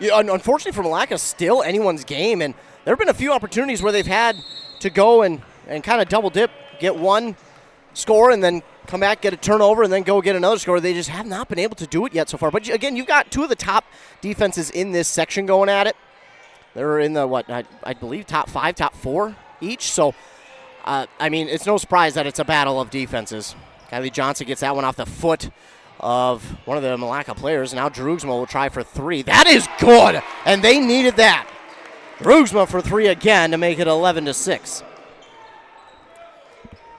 unfortunately for Milaca, still anyone's game, and there have been a few opportunities where they've had to go and kind of double dip, get one score, and then come back, get a turnover, and then go get another score. They just have not been able to do it yet so far. But again, you've got two of the top defenses in this section going at it. They're in the, I believe, top 5, top 4 each. So, it's no surprise that it's a battle of defenses. Kylie Johnson gets that one off the foot of one of the Milaca players. Now Drugsma will try for 3. That is good, and they needed that. Drugsma for 3 again to make it 11-6.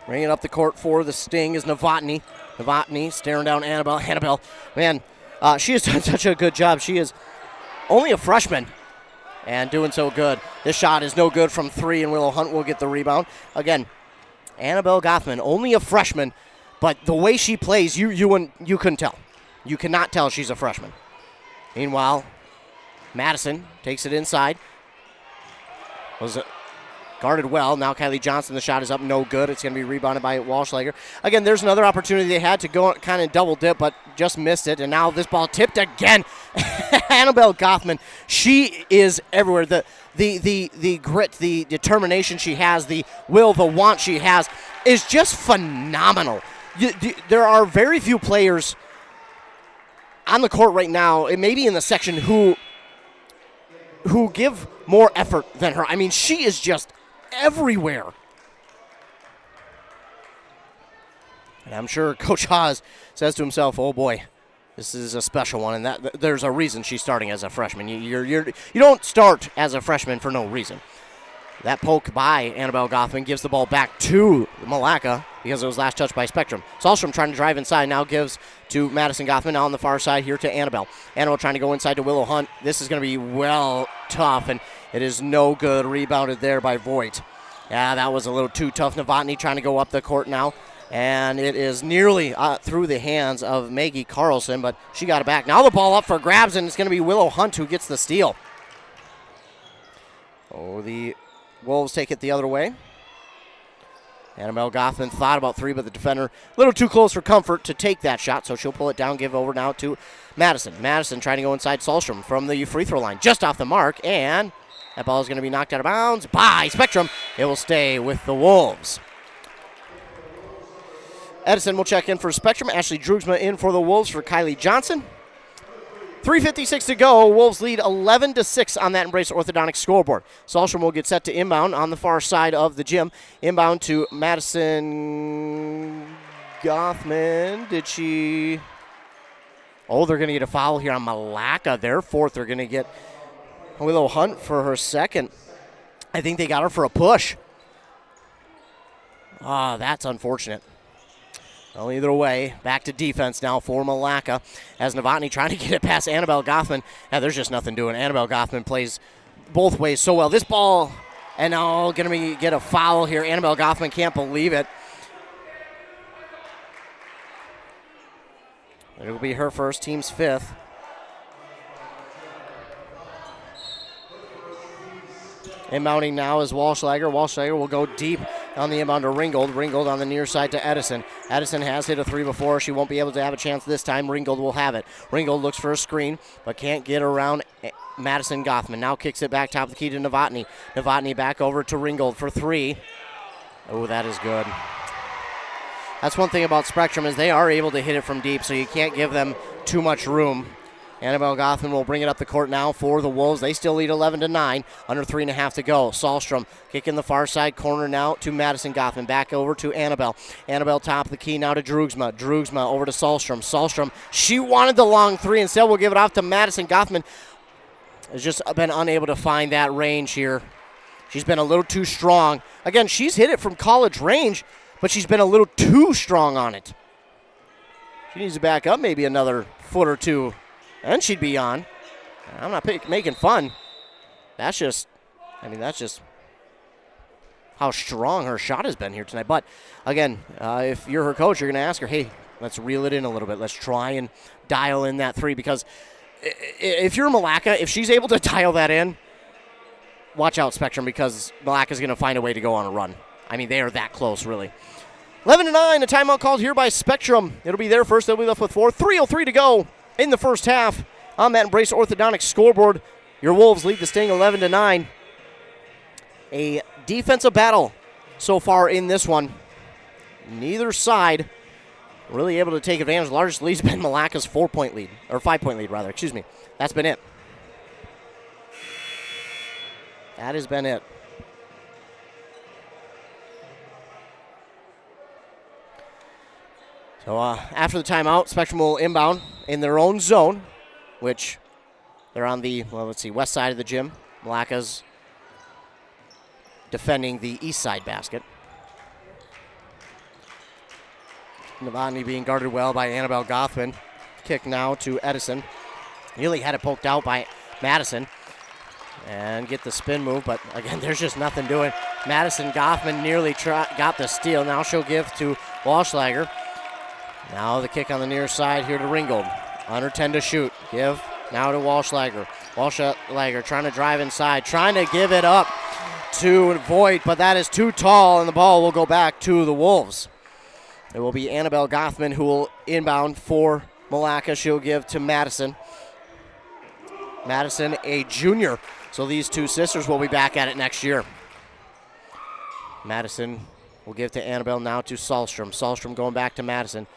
Bringing up the court for the Sting is Novotny. Novotny staring down Annabelle. Annabelle, man, she has done such a good job. She is only a freshman and doing so good. This shot is no good from 3, and Willow Hunt will get the rebound. Again, Annabelle Gothman, only a freshman, but the way she plays, you couldn't tell. You cannot tell she's a freshman. Meanwhile, Madison takes it inside. Was guarded well. Now Kylie Johnson, the shot is up, no good. It's going to be rebounded by Walschlager. Again, there's another opportunity they had to go kind of double dip, but just missed it. And now this ball tipped again. Annabelle Gothman, she is everywhere. The grit, the determination she has, the will, the want she has is just phenomenal. There are very few players on the court right now, and maybe in the section, who give more effort than her. I mean, she is just everywhere. And I'm sure Coach Haas says to himself, oh boy, this is a special one, and that there's a reason she's starting as a freshman. You don't start as a freshman for no reason. That poke by Annabelle Gothman gives the ball back to Milaca because it was last touched by Spectrum. Sahlstrom trying to drive inside, now gives to Madison Gothman, now on the far side here to Annabelle. Annabelle trying to go inside to Willow Hunt. This is going to be tough, and it is no good. Rebounded there by Voigt. Yeah, that was a little too tough. Novotny trying to go up the court now, and it is nearly through the hands of Maggie Carlson, but she got it back. Now the ball up for grabs, and it's going to be Willow Hunt who gets the steal. Oh, the Wolves take it the other way. Annabelle Gothman thought about 3, but the defender a little too close for comfort to take that shot, so she'll pull it down, give over now to Madison. Madison trying to go inside Sahlstrom from the free throw line, just off the mark, and that ball is going to be knocked out of bounds by Spectrum. It will stay with the Wolves. Edison will check in for Spectrum. Ashley Drugsma in for the Wolves for Kylie Johnson. 3:56 to go. Wolves lead 11-6 on that Embrace Orthodontics scoreboard. Sahlstrom will get set to inbound on the far side of the gym. Inbound to Madison Gothman. Did she? Oh, they're going to get a foul here on Milaca. Their 4th. They're going to get Willow Hunt for her 2nd. I think they got her for a push. That's unfortunate. Well, either way, back to defense now for Milaca as Novotny trying to get it past Annabelle Gothman. There's just nothing doing. Annabelle Gothman plays both ways so well. this ball, and now going to get a foul here. Annabelle Gothman can't believe it. It'll be her first, team's fifth. Inbounding now is Walschlager. Walschlager will go deep on the inbound to Ringgold. Ringgold on the near side to Edison. Edison has hit a three before. She won't be able to have a chance this time. Ringgold will have it. Ringgold looks for a screen, but can't get around Madison Gothman. Now kicks it back top of the key to Novotny. Novotny back over to Ringgold for three. Oh, that is good. That's one thing about Spectrum is they are able to hit it from deep, so you can't give them too much room. Annabelle Gothman will bring it up the court now for the Wolves. They still lead 11-9, under 3.5 to go. Sahlstrom kicking the far side corner now to Madison Gothman. Back over to Annabelle. Annabelle top of the key now to Drugsma. Drugsma over to Sahlstrom. Sahlstrom, she wanted the long three. Instead, we'll give it off to Madison Gothman. Has just been unable to find that range here. She's been a little too strong. Again, she's hit it from college range, but she's been a little too strong on it. She needs to back up maybe another foot or two, and she'd be on. I'm not making fun. That's just how strong her shot has been here tonight. But, again, if you're her coach, you're going to ask her, hey, let's reel it in a little bit. Let's try and dial in that three, because if you're Milaca, if she's able to dial that in, watch out, Spectrum, because Milaca's going to find a way to go on a run. I mean, they are that close, really. 11-9, a timeout called here by Spectrum. It'll be there first. They'll be left with 4. 3:03 to go in the first half. On that Embrace Orthodontics scoreboard, your Wolves lead the Sting 11-9. A defensive battle so far in this one. Neither side really able to take advantage. The largest lead's been Milaca's 5-point lead, excuse me. That's been it. That has been it. So after the timeout, Spectrum will inbound in their own zone, which they're on the, west side of the gym. Milaca's defending the east side basket. Novotny being guarded well by Annabelle Gothman. Kick now to Edison. Nearly had it poked out by Madison. And get the spin move, but again, there's just nothing doing. Madison Gothman nearly got the steal. Now she'll give to Walschlager. Now the kick on the near side here to Ringgold. Under 10 to shoot. Give now to Walschlager. Walschlager trying to drive inside, trying to give it up to Voigt, but that is too tall, and the ball will go back to the Wolves. It will be Annabelle Gothman who will inbound for Milaca. She'll give to Madison. Madison, a junior. So these two sisters will be back at it next year. Madison will give to Annabelle, now to Sahlstrom. Sahlstrom going back to Madison.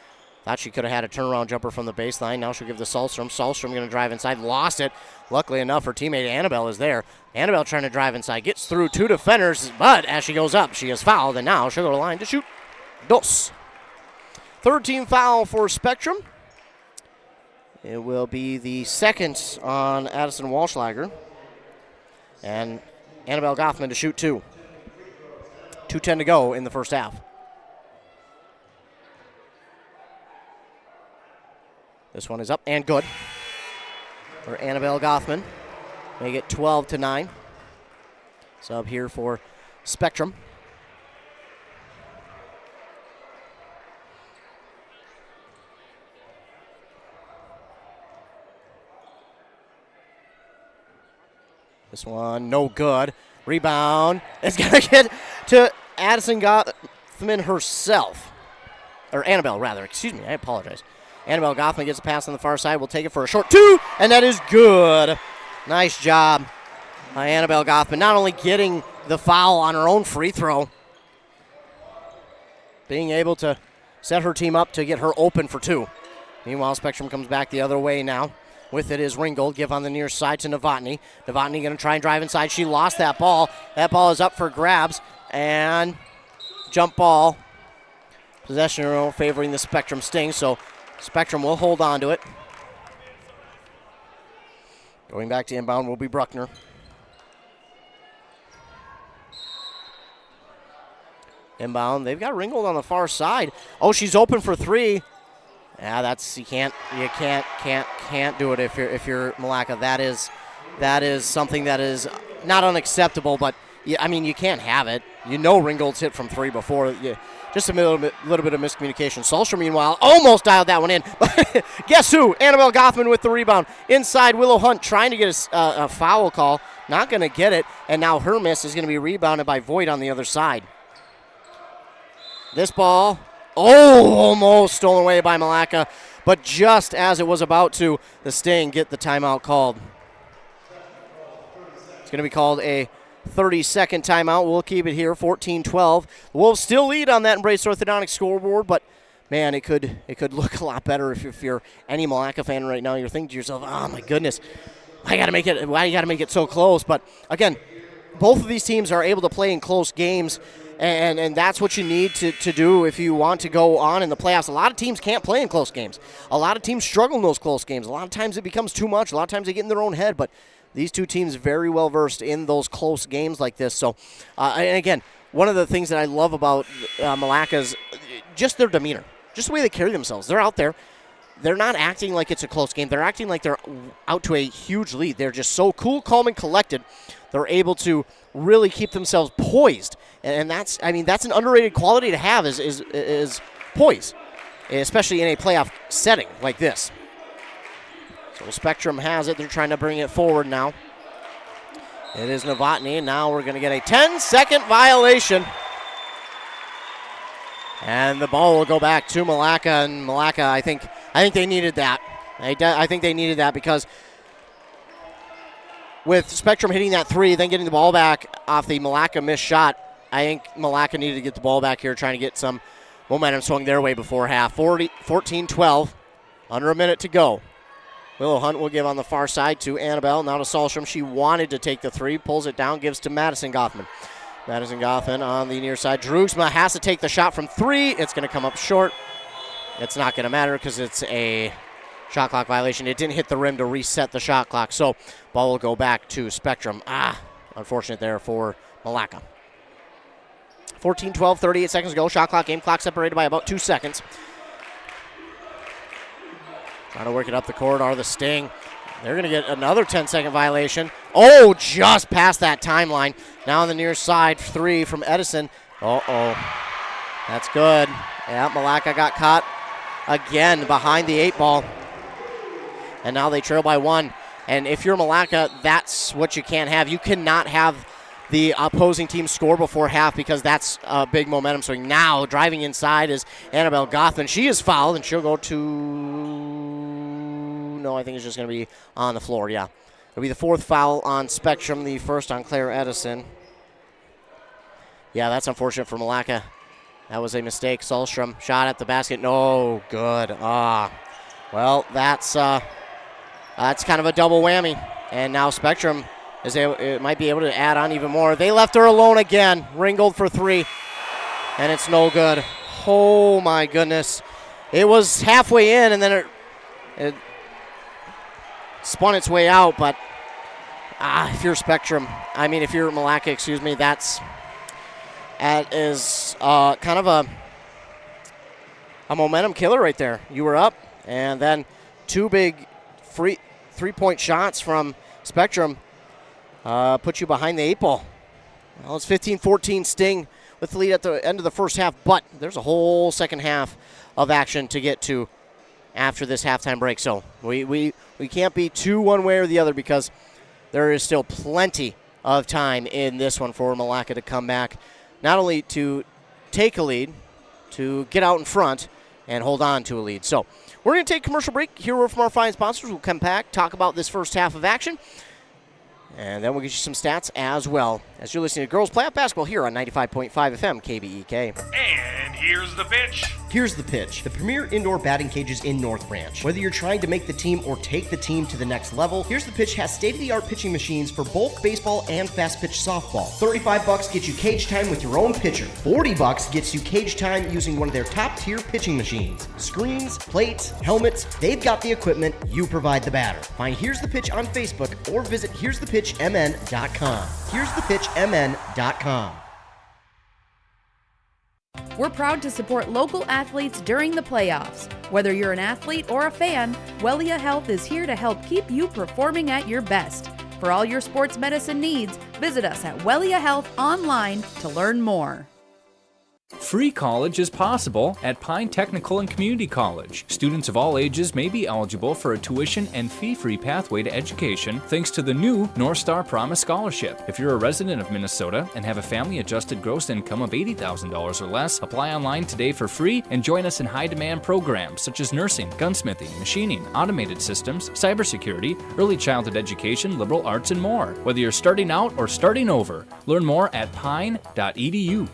Thought she could have had a turnaround jumper from the baseline. Now she'll give to Sahlstrom. Sahlstrom going to drive inside. Lost it. Luckily enough, her teammate Annabelle is there. Annabelle trying to drive inside. Gets through two defenders, but as she goes up, she is fouled, and now she'll go to the line to shoot. Dos. Third team foul for Spectrum. It will be the second on Addison Walschlager. And Annabelle Gothman to shoot two. 2:10 to go in the first half. This one is up and good for Annabelle Gothman. Make it 12-9. Sub here for Spectrum. This one, no good. Rebound. It's going to get to Addison Gothman herself. Or Annabelle, rather. Excuse me, I apologize. Annabelle Gothman gets a pass on the far side. We'll take it for a short two, and that is good. Nice job by Annabelle Gothman. Not only getting the foul on her own free throw, being able to set her team up to get her open for two. Meanwhile, Spectrum comes back the other way now. With it is Ringgold. Give on the near side to Novotny. Novotny going to try and drive inside. She lost that ball. That ball is up for grabs. And jump ball. Possession arrow favoring the Spectrum Sting. So Spectrum will hold on to it. Going back to inbound will be Bruckner. Inbound. They've got Ringgold on the far side. Oh, she's open for three. Yeah, that's you can't do it if you're Milaca. That is something that is not unacceptable, but I mean you can't have it. You know Ringgold's hit from three before. Just a little bit of miscommunication. Sahlstrom, meanwhile, almost dialed that one in. Guess who? Annabelle Gothman with the rebound. Inside, Willow Hunt trying to get a foul call. Not going to get it, and now her miss is going to be rebounded by Voigt on the other side. This ball, almost stolen away by Milaca, but just as it was about to, the Sting get the timeout called. It's going to be called a 30-second timeout. We'll keep it here, 14-12. The Wolves still lead on that Embrace Orthodontics scoreboard, but man, it could look a lot better if you're any Milaca fan right now. You're thinking to yourself, oh my goodness, why you gotta make it so close? But again, both of these teams are able to play in close games, and that's what you need to do if you want to go on in the playoffs. A lot of teams can't play in close games. A lot of teams struggle in those close games. A lot of times it becomes too much. A lot of times they get in their own head, but these two teams very well versed in those close games like this. So, and again, one of the things that I love about Milaca is just their demeanor, just the way they carry themselves. They're out there. They're not acting like it's a close game. They're acting like they're out to a huge lead. They're just so cool, calm, and collected. They're able to really keep themselves poised, and that's an underrated quality to have is poise, especially in a playoff setting like this. So Spectrum has it. They're trying to bring it forward now. It is Novotny, and now we're going to get a 10-second violation. And the ball will go back to Milaca, and Milaca, I think they needed that. I think they needed that because with Spectrum hitting that three, then getting the ball back off the Milaca missed shot, I think Milaca needed to get the ball back here, trying to get some momentum swung their way before half. 14-12, under a minute to go. Willow Hunt will give on the far side to Annabelle, now to Sahlstrom. She wanted to take the three, pulls it down, gives to Madison Goffman. Madison Goffman on the near side. Droogsma has to take the shot from three. It's going to come up short. It's not going to matter because it's a shot clock violation. It didn't hit the rim to reset the shot clock, so ball will go back to Spectrum. Unfortunate there for Milaca. 14-12, 38 seconds to go. Shot clock, game clock separated by about 2 seconds. Trying to work it up the corridor. The Sting. They're going to get another 10-second violation. Oh, just past that timeline. Now on the near side, three from Edison. That's good. Yeah, Milaca got caught again behind the 8 ball. And now they trail by 1. And if you're Milaca, that's what you can't have. You cannot have the opposing team score before half because that's a big momentum swing. Now driving inside is Annabelle Goffman. She is fouled, and she'll go to... No, I think it's just going to be on the floor, yeah. It'll be the 4th foul on Spectrum, the 1st on Claire Edison. Yeah, that's unfortunate for Milaca. That was a mistake. Sahlstrom shot at the basket. No, good. Well, that's kind of a double whammy. And now Spectrum might be able to add on even more. They left her alone again. Ringgold for 3, and it's no good. Oh, my goodness. It was halfway in, and then it spun its way out, but if you're Spectrum, if you're Milaca, excuse me, that is kind of a momentum killer right there. You were up, and then 2 big free 3-point shots from Spectrum put you behind the 8 ball. Well, it's 15-14 Sting with the lead at the end of the first half, but there's a whole second half of action to get to after this halftime break. So we can't be too one way or the other because there is still plenty of time in this one for Milaca to come back, not only to take a lead, to get out in front and hold on to a lead. So we're going to take a commercial break. Hear word from our fine sponsors. We'll come back, talk about this first half of action, and then we'll get you some stats as well as you're listening to Girls Playoff Basketball here on 95.5 FM KBEK. And here's the pitch. Here's the pitch, the premier indoor batting cages in North Branch. Whether you're trying to make the team or take the team to the next level, Here's the Pitch has state-of-the-art pitching machines for both baseball and fast-pitch softball. $35 gets you cage time with your own pitcher. $40 gets you cage time using one of their top-tier pitching machines. Screens, plates, helmets, they've got the equipment, you provide the batter. Find Here's the Pitch on Facebook or visit here'sthepitchmn.com. here'sthepitchmn.com. We're proud to support local athletes during the playoffs. Whether you're an athlete or a fan, Wellia Health is here to help keep you performing at your best. For all your sports medicine needs, visit us at Wellia Health online to learn more. Free college is possible at Pine Technical and Community College. Students of all ages may be eligible for a tuition and fee-free pathway to education thanks to the new North Star Promise Scholarship. If you're a resident of Minnesota and have a family-adjusted gross income of $80,000 or less, apply online today for free and join us in high-demand programs such as nursing, gunsmithing, machining, automated systems, cybersecurity, early childhood education, liberal arts, and more. Whether you're starting out or starting over, learn more at pine.edu.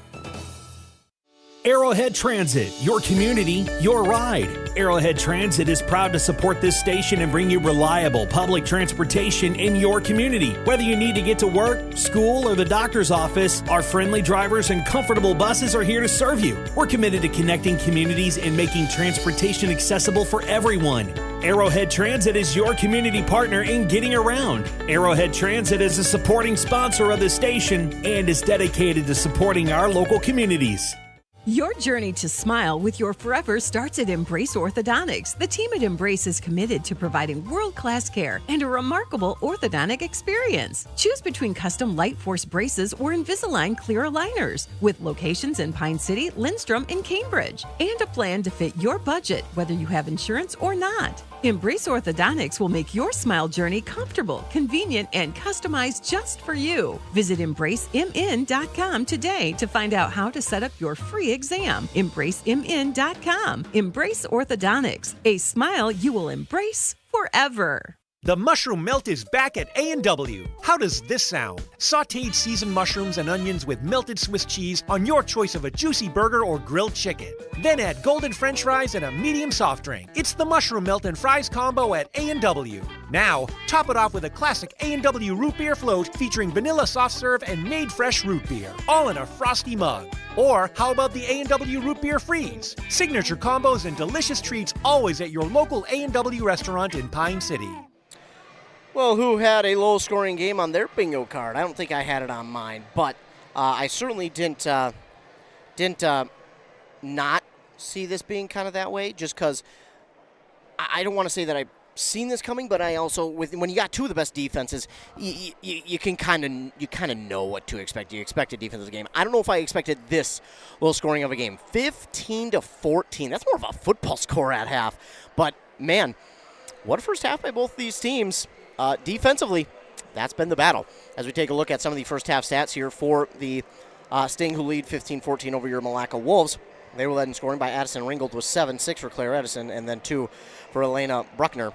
Arrowhead Transit, your community, your ride. Arrowhead Transit is proud to support this station and bring you reliable public transportation in your community. Whether you need to get to work, school, or the doctor's office, our friendly drivers and comfortable buses are here to serve you. We're committed to connecting communities and making transportation accessible for everyone. Arrowhead Transit is your community partner in getting around. Arrowhead Transit is a supporting sponsor of the station and is dedicated to supporting our local communities. Your journey to smile with your forever starts at Embrace Orthodontics. The team at Embrace is committed to providing world-class care and a remarkable orthodontic experience. Choose between custom Light Force braces or Invisalign clear aligners with locations in Pine City, Lindstrom, and Cambridge, and a plan to fit your budget, whether you have insurance or not. Embrace Orthodontics will make your smile journey comfortable, convenient, and customized just for you. Visit EmbraceMN.com today to find out how to set up your free exam. EmbraceMN.com. Embrace Orthodontics, a smile you will embrace forever. The mushroom melt is back at A&W. How does this sound? Sautéed seasoned mushrooms and onions with melted Swiss cheese on your choice of a juicy burger or grilled chicken. Then add golden french fries and a medium soft drink. It's the mushroom melt and fries combo at A&W. Now, top it off with a classic A&W root beer float featuring vanilla soft serve and made fresh root beer, all in a frosty mug. Or how about the A&W root beer freeze? Signature combos and delicious treats always at your local A&W restaurant in Pine City. Well, who had a low-scoring game on their bingo card? I don't think I had it on mine, but I certainly didn't not see this being kind of that way, just because I don't want to say that I've seen this coming, but I also, when you got two of the best defenses, you kind of know what to expect. You expect a defensive game. I don't know if I expected this low scoring of a game. 15-14. That's more of a football score at half. But, man, what a first half by both these teams. Defensively, that's been the battle. As we take a look at some of the first half stats here for the Sting, who lead 15-14 over your Milaca Wolves. They were led in scoring by Addison Ringgold with 7, 6 for Claire Edison, and then 2 for Elena Bruckner.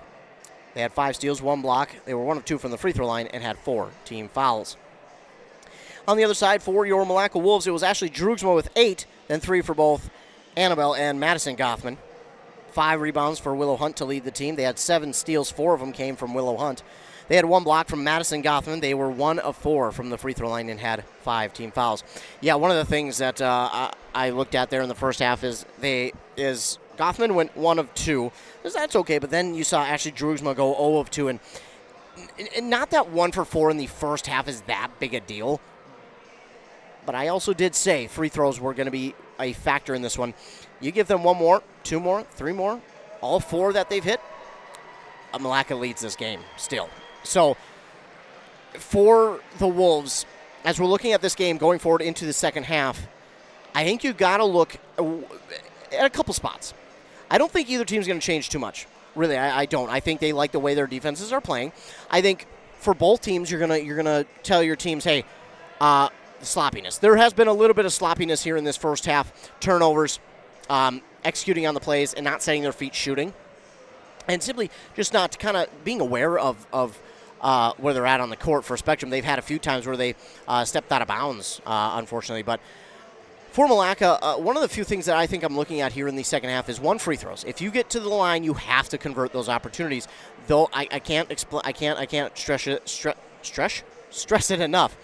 They had 5 steals, 1 block. They were 1 of 2 from the free throw line and had 4 team fouls. On the other side, for your Milaca Wolves, it was Ashley Drugsma with 8, then 3 for both Annabelle and Madison Goffman. 5 rebounds for Willow Hunt to lead the team. They had 7 steals, 4 of them came from Willow Hunt. They had 1 block from Madison Goffman. They were 1 of 4 from the free throw line and had 5 team fouls. Yeah, one of the things that I looked at there in the first half is Goffman went 1 of 2. That's okay, but then you saw Ashley Drugsma go 0 of 2, and not that 1 for 4 in the first half is that big a deal. But I also did say free throws were going to be a factor in this one. You give them 1 more, 2 more, 3 more, all 4 that they've hit, Milaca leads this game still. So for the Wolves, as we're looking at this game going forward into the second half, I think you've got to look at a couple spots. I don't think either team's going to change too much. Really, I don't. I think they like the way their defenses are playing. I think for both teams, you're gonna tell your teams, hey, sloppiness. There has been a little bit of sloppiness here in this first half. Turnovers, executing on the plays, and not setting their feet shooting. And simply just not kind of being aware of where they're at on the court for Spectrum. They've had a few times where they stepped out of bounds, unfortunately. But for Milaca, one of the few things that I think I'm looking at here in the second half is 1, free throws. If you get to the line, you have to convert those opportunities. Though I can't stress it enough.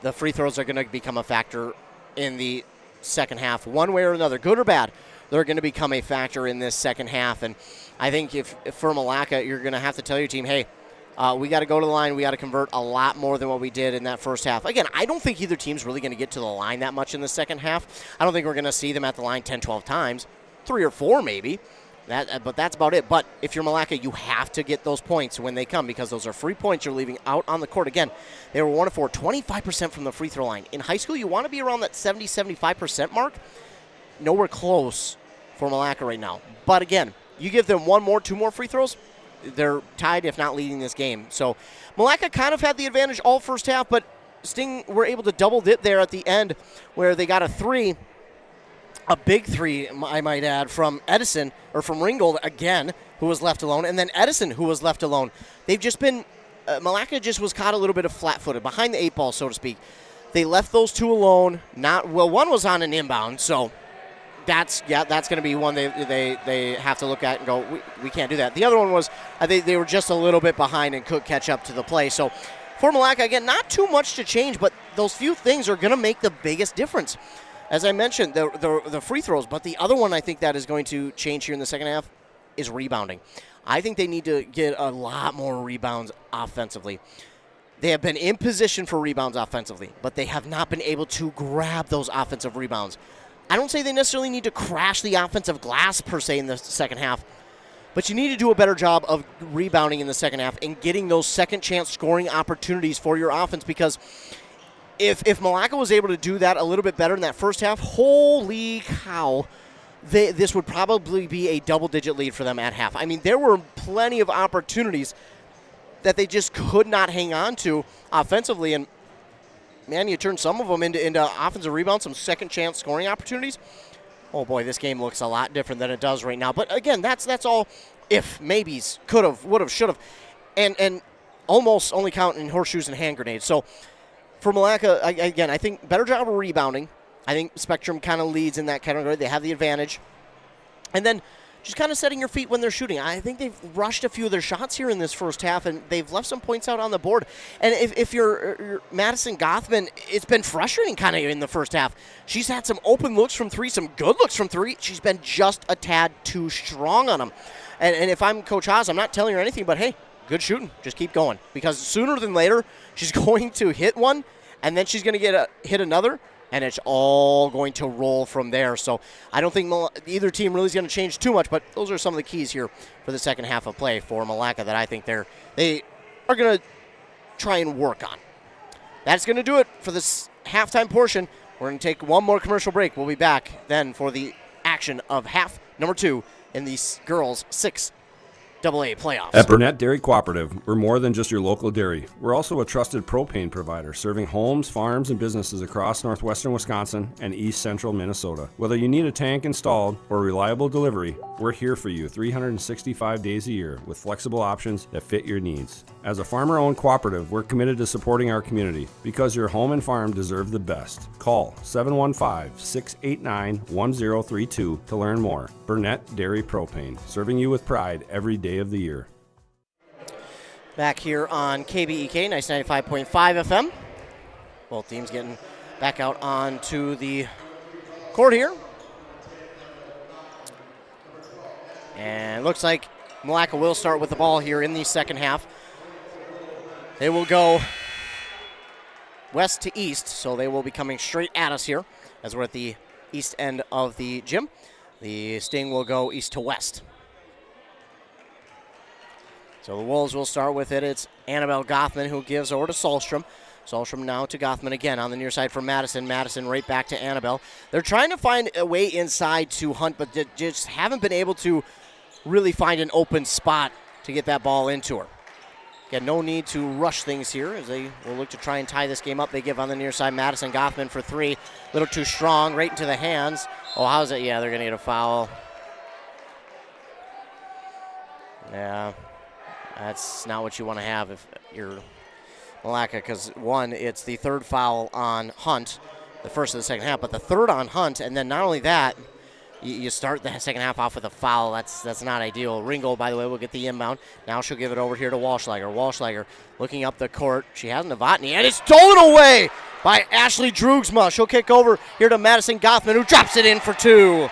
The free throws are going to become a factor in the second half, one way or another, good or bad. They're going to become a factor in this second half, and I think if for Milaca, you're going to have to tell your team, hey, we got to go to the line. We got to convert a lot more than what we did in that first half. Again, I don't think either team's really going to get to the line that much in the second half. I don't think we're going to see them at the line 10, 12 times, 3 or 4 maybe. But that's about it. But if you're Milaca, you have to get those points when they come because those are free points you're leaving out on the court. Again, they were 1 of 4, 25% from the free throw line. In high school, you want to be around that 70-75% mark. Nowhere close for Milaca right now. But again, you give them 1 more, 2 more free throws, they're tied, if not leading this game. So Milaca kind of had the advantage all first half, but Sting were able to double it there at the end where they got a 3. A big 3, I might add, from Edison, or from Ringgold again, who was left alone, and then Edison, who was left alone. They've just been, Milaca just was caught a little bit of flat-footed, behind the 8 ball, so to speak. They left those 2 alone. One was on an inbound, so that's going to be one they have to look at and go, we can't do that. The other one was, they were just a little bit behind and could catch up to the play. So for Milaca, again, not too much to change, but those few things are going to make the biggest difference. As I mentioned, the free throws, but the other one I think that is going to change here in the second half is rebounding. I think they need to get a lot more rebounds offensively. They have been in position for rebounds offensively, but they have not been able to grab those offensive rebounds. I don't say they necessarily need to crash the offensive glass per se in the second half, but you need to do a better job of rebounding in the second half and getting those second chance scoring opportunities for your offense because if Milaca was able to do that a little bit better in that first half, holy cow, this would probably be a double-digit lead for them at half. I mean, there were plenty of opportunities that they just could not hang on to offensively, and man, you turn some of them into offensive rebounds, some second-chance scoring opportunities. Oh, boy, this game looks a lot different than it does right now. But, again, that's all if, maybes, could have, would have, should have, and almost only count in horseshoes and hand grenades. So, for Milaca, again, I think better job of rebounding. I think Spectrum kind of leads in that category. They have the advantage. And then just kind of setting your feet when they're shooting. I think they've rushed a few of their shots here in this first half, and they've left some points out on the board. And if you're Madison Gothman, it's been frustrating kind of in the first half. She's had some open looks from 3, some good looks from 3. She's been just a tad too strong on them. And if I'm Coach Haas, I'm not telling her anything, but hey, good shooting. Just keep going. Because sooner than later, she's going to hit one, and then she's going to hit another, and it's all going to roll from there. So I don't think either team really is going to change too much, but those are some of the keys here for the second half of play for Milaca that I think they are going to try and work on. That's going to do it for this halftime portion. We're going to take one more commercial break. We'll be back then for the action of half number 2 in the girls' 6AA playoffs. At Burnett Dairy Cooperative, we're more than just your local dairy. We're also a trusted propane provider, serving homes, farms, and businesses across northwestern Wisconsin and east central Minnesota. Whether you need a tank installed or reliable delivery, we're here for you 365 days a year with flexible options that fit your needs. As a farmer-owned cooperative, we're committed to supporting our community because your home and farm deserve the best. Call 715-689-1032 to learn more. Burnett Dairy Propane, serving you with pride every day of the year. Back here on KBEK, nice 95.5 FM. Both teams getting back out onto the court here. And it looks like Milaca will start with the ball here in the second half. They will go west to east, so they will be coming straight at us here as we're at the east end of the gym. The Sting will go east to west. So the Wolves will start with it. It's Annabelle Gothman who gives over to Solstrom. Solstrom now to Gothman again on the near side for Madison. Madison right back to Annabelle. They're trying to find a way inside to Hunt, but they just haven't been able to really find an open spot to get that ball into her. Again, no need to rush things here as they will look to try and tie this game up. They give on the near side. Madison Gothman for 3. A little too strong, right into the hands. Oh, how's it? Yeah, they're going to get a foul. Yeah, that's not what you want to have if you're Milaca, because, one, it's the third foul on Hunt, the first of the second half, but the third on Hunt, and then not only that, you start the second half off with a foul. That's not ideal. Ringgold, by the way, will get the inbound. Now she'll give it over here to Walschlager. Walschlager looking up the court. She has Novotny, and it's stolen away by Ashley Drugsma. She'll kick over here to Madison Gothman, who drops it in for 2.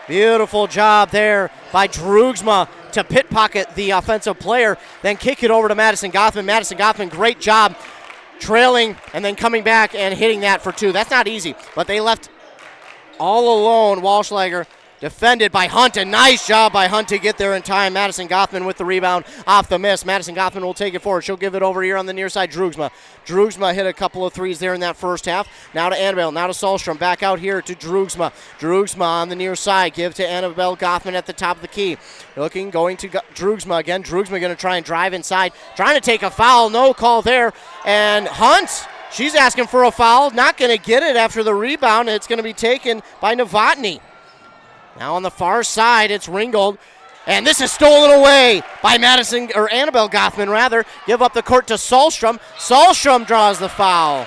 Beautiful job there by Drugsma to pit pocket the offensive player, then kick it over to Madison Gothman. Madison Gothman, great job trailing and then coming back and hitting that for 2. That's not easy, but they left all alone Walschlager Defended by Hunt, and nice job by Hunt to get there in time. Madison Gothman with the rebound off the miss. Madison Gothman will take it forward. She'll give it over here on the near side. Droogsma. Droogsma hit a couple of threes there in that first half. Now to Annabelle, now to Solstrom. Back out here to Droogsma. Droogsma on the near side. Give to Annabelle Gothman at the top of the key. Going to Droogsma again. Droogsma going to try and drive inside. Trying to take a foul. No call there. And Hunt, she's asking for a foul. Not going to get it after the rebound. It's going to be taken by Novotny. Now on the far side, it's Ringgold. And this is stolen away by Annabelle Gothman, rather. Give up the court to Solstrom. Solstrom draws the foul.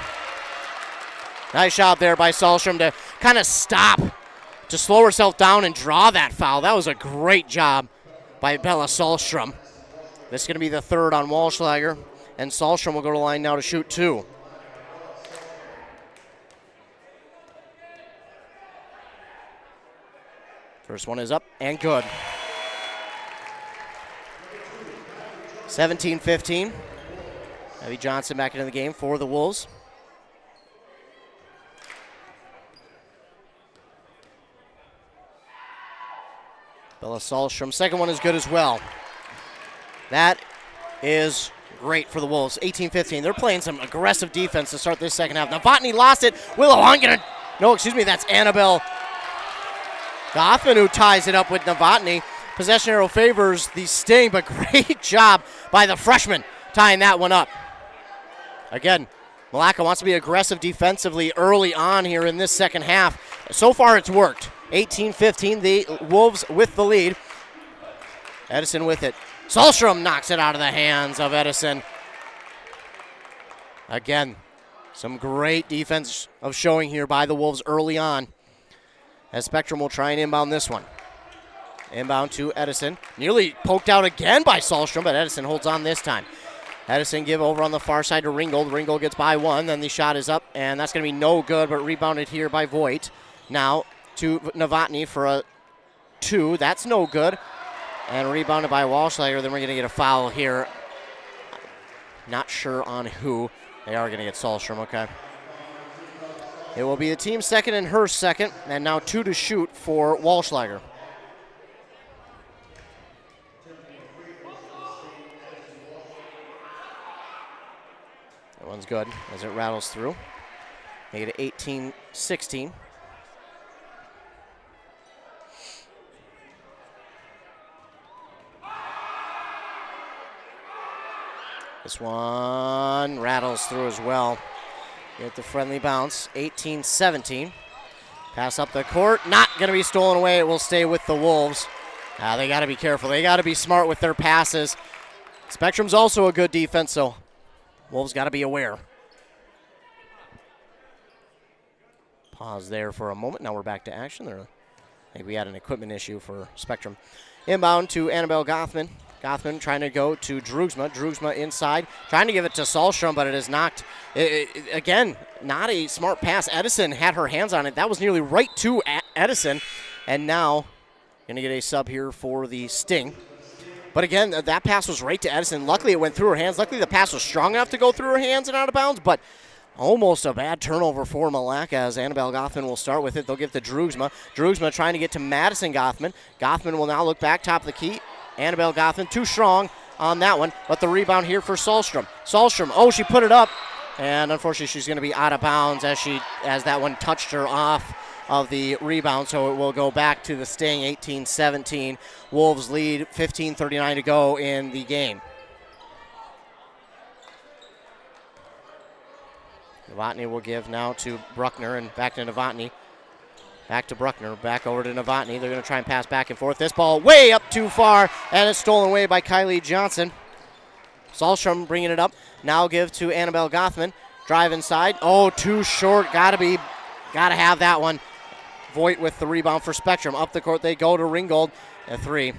Nice job there by Solstrom to kind of stop, to slow herself down and draw that foul. That was a great job by Bella Solstrom. This is going to be the third on Walschlager. And Solstrom will go to the line now to shoot 2. First one is up and good. 17-15. Abby Johnson back into the game for the Wolves. Bella Solstrom. Second one is good as well. That is great for the Wolves. 18-15. They're playing some aggressive defense to start this second half. Novotny lost it. Willow Hunt that's Annabelle Gothman who ties it up with Novotny. Possession arrow favors the Sting, but great job by the freshman tying that one up. Again, Milaca wants to be aggressive defensively early on here in this second half. So far it's worked. 18-15, the Wolves with the lead. Edison with it. Solstrom knocks it out of the hands of Edison. Again, some great defense of showing here by the Wolves early on. As Spectrum will try and inbound this one. Inbound to Edison. Nearly poked out again by Solstrom, but Edison holds on this time. Edison give over on the far side to Ringgold. Ringgold gets by one, then the shot is up, and that's going to be no good, but rebounded here by Voigt. Now to Novotny for a 2. That's no good. And rebounded by Walschlager. Then we're going to get a foul here. Not sure on who. They are going to get Solstrom, okay. It will be the team's second and her second, and now 2 to shoot for Walschlager. That one's good as it rattles through. Make it 18-16. This one rattles through as well. Get the friendly bounce, 18-17. Pass up the court, not going to be stolen away. It will stay with the Wolves. They got to be careful. They got to be smart with their passes. Spectrum's also a good defense, so Wolves got to be aware. Pause there for a moment. Now we're back to action. I think we had an equipment issue for Spectrum. Inbound to Annabelle Gothman. Gothman trying to go to Droogsma. Droogsma inside, trying to give it to Solstrom, but it is knocked. Again, not a smart pass. Edison had her hands on it. That was nearly right to Edison. And now, going to get a sub here for the Sting. But again, that pass was right to Edison. Luckily, it went through her hands. Luckily, the pass was strong enough to go through her hands and out of bounds, but almost a bad turnover for Milaca as Annabelle Gothman will start with it. They'll give to Droogsma. Droogsma trying to get to Madison Gothman. Gothman will now look back, top of the key. Annabelle Gothman too strong on that one, but the rebound here for Solstrom. Solstrom, she put it up, and unfortunately she's going to be out of bounds as that one touched her off of the rebound, so it will go back to the Sting. 18-17. Wolves lead, 15:39 to go in the game. Novotny will give now to Bruckner and back to Novotny. Back to Bruckner, back over to Novotny. They're going to try and pass back and forth. This ball way up too far, and it's stolen away by Kylie Johnson. Solstrom bringing it up. Now give to Annabelle Gothman. Drive inside. Too short. Gotta have that one. Voigt with the rebound for Spectrum. Up the court they go to Ringgold. A 3.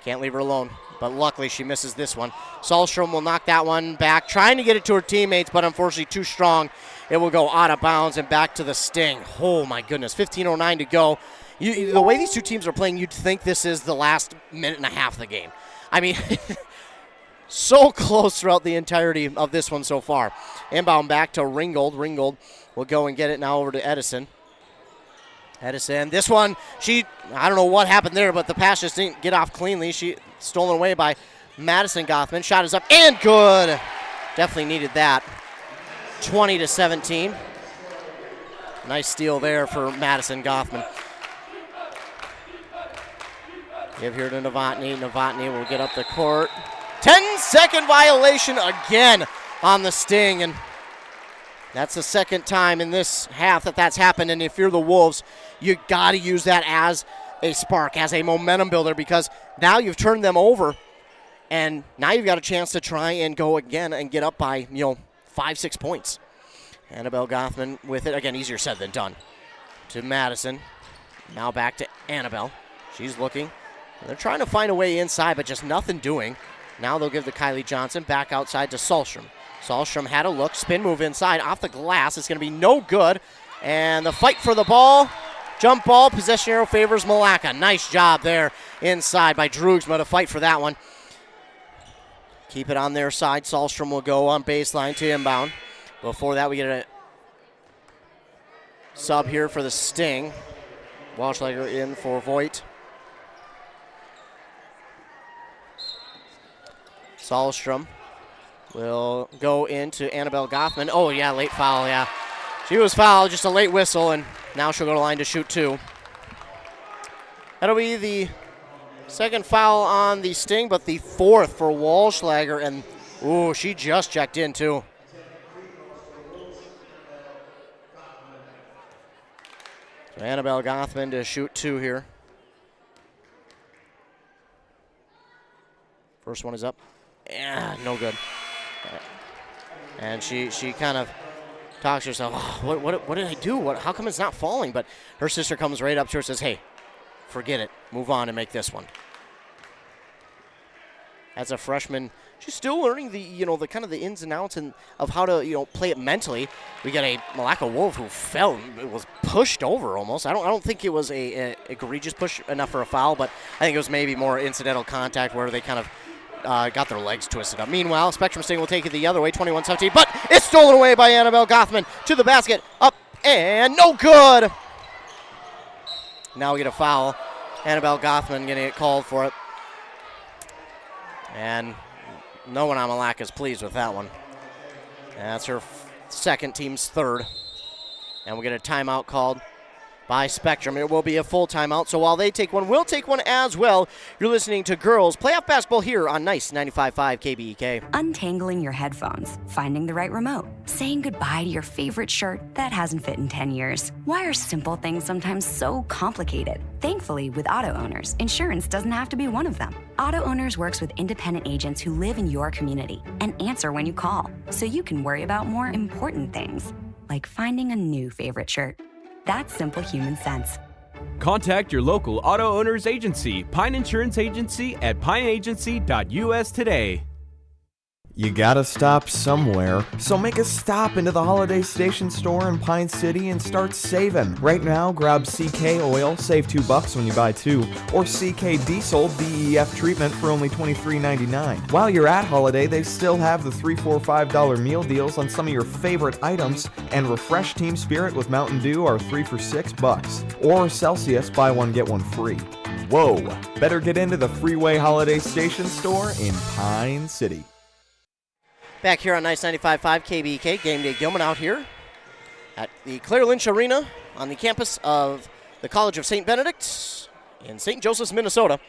Can't leave her alone, but luckily she misses this one. Solstrom will knock that one back, trying to get it to her teammates, but unfortunately too strong. It will go out of bounds and back to the Sting. Oh, my goodness. 15:09 to go. The way these two teams are playing, you'd think this is the last minute and a half of the game. I mean, so close throughout the entirety of this one so far. Inbound back to Ringgold. Ringgold will go and get it now over to Edison. Edison, this one, I don't know what happened there, but the pass just didn't get off cleanly. She stolen away by Madison Gothman. Shot is up and good. Definitely needed that. 20-17. Nice steal there for Madison Gothman. Give here to Novotny. Novotny will get up the court. 10-second violation again on the Sting, and that's the second time in this half that's happened. And if you're the Wolves, you got to use that as a spark, as a momentum builder, because now you've turned them over, and now you've got a chance to try and go again and get up by 5-6 points. Annabelle Gothman with it. Again, easier said than done. To Madison. Now back to Annabelle. She's looking. They're trying to find a way inside, but just nothing doing. Now they'll give to Kylie Johnson. Back outside to Sahlstrom. Sahlstrom had a look. Spin move inside. Off the glass. It's going to be no good. And the fight for the ball. Jump ball. Possession arrow favors Milaca. Nice job there inside by Droogsma to fight for that one. Keep it on their side. Sahlstrom will go on baseline to inbound. Before that, we get a sub here for the Sting. Walschlager in for Voigt. Sahlstrom will go into Annabelle Gothman. Oh, yeah, late foul, yeah. She was fouled, just a late whistle, and now she'll go to line to shoot 2. That'll be the second foul on the Sting, but the 4th for Walschlager, and, ooh, she just checked in, too. So Annabelle Gothman to shoot 2 here. First one is up. Yeah, no good. And she kind of talks to herself, oh, what did I do? How come it's not falling? But her sister comes right up to her and says, hey, forget it. Move on and make this one. As a freshman, she's still learning the kind of the ins and outs of how to play it mentally. We got a Milaca Wolf who fell, it was pushed over almost. I don't think it was a egregious push enough for a foul, but I think it was maybe more incidental contact where they kind of got their legs twisted up. Meanwhile, Spectrum Sting will take it the other way, 21-17, but it's stolen away by Annabelle Gothman to the basket, up and no good. Now we get a foul. Annabelle Gothman getting it called for it. And no one on Milaca is pleased with that one. That's her second, team's third. And we get a timeout called by Spectrum. It will be a full timeout, so while they take one, we'll take one as well. You're listening to Girls Playoff Basketball here on Nice 95.5 KBEK. Untangling your headphones, finding the right remote, saying goodbye to your favorite shirt that hasn't fit in 10 years. Why are simple things sometimes so complicated? Thankfully, with auto owners, insurance doesn't have to be one of them. Auto Owners works with independent agents who live in your community and answer when you call, so you can worry about more important things, like finding a new favorite shirt. That's simple human sense. Contact your local auto owner's agency, Pine Insurance Agency at pineagency.us today. You gotta stop somewhere, so make a stop into the Holiday Station store in Pine City and start saving. Right now, grab CK Oil, save $2 when you buy 2, or CK Diesel DEF treatment for only $23.99. While you're at Holiday, they still have the $3, $4, $5 meal deals on some of your favorite items, and Refresh Team Spirit with Mountain Dew are 3 for $6, or Celsius, buy one get one free. Whoa! Better get into the Freeway Holiday Station store in Pine City. Back here on Nice 95.5 KBK, Game Day Gilman out here at the Claire Lynch Arena on the campus of the College of St. Benedict in St. Joseph's, Minnesota.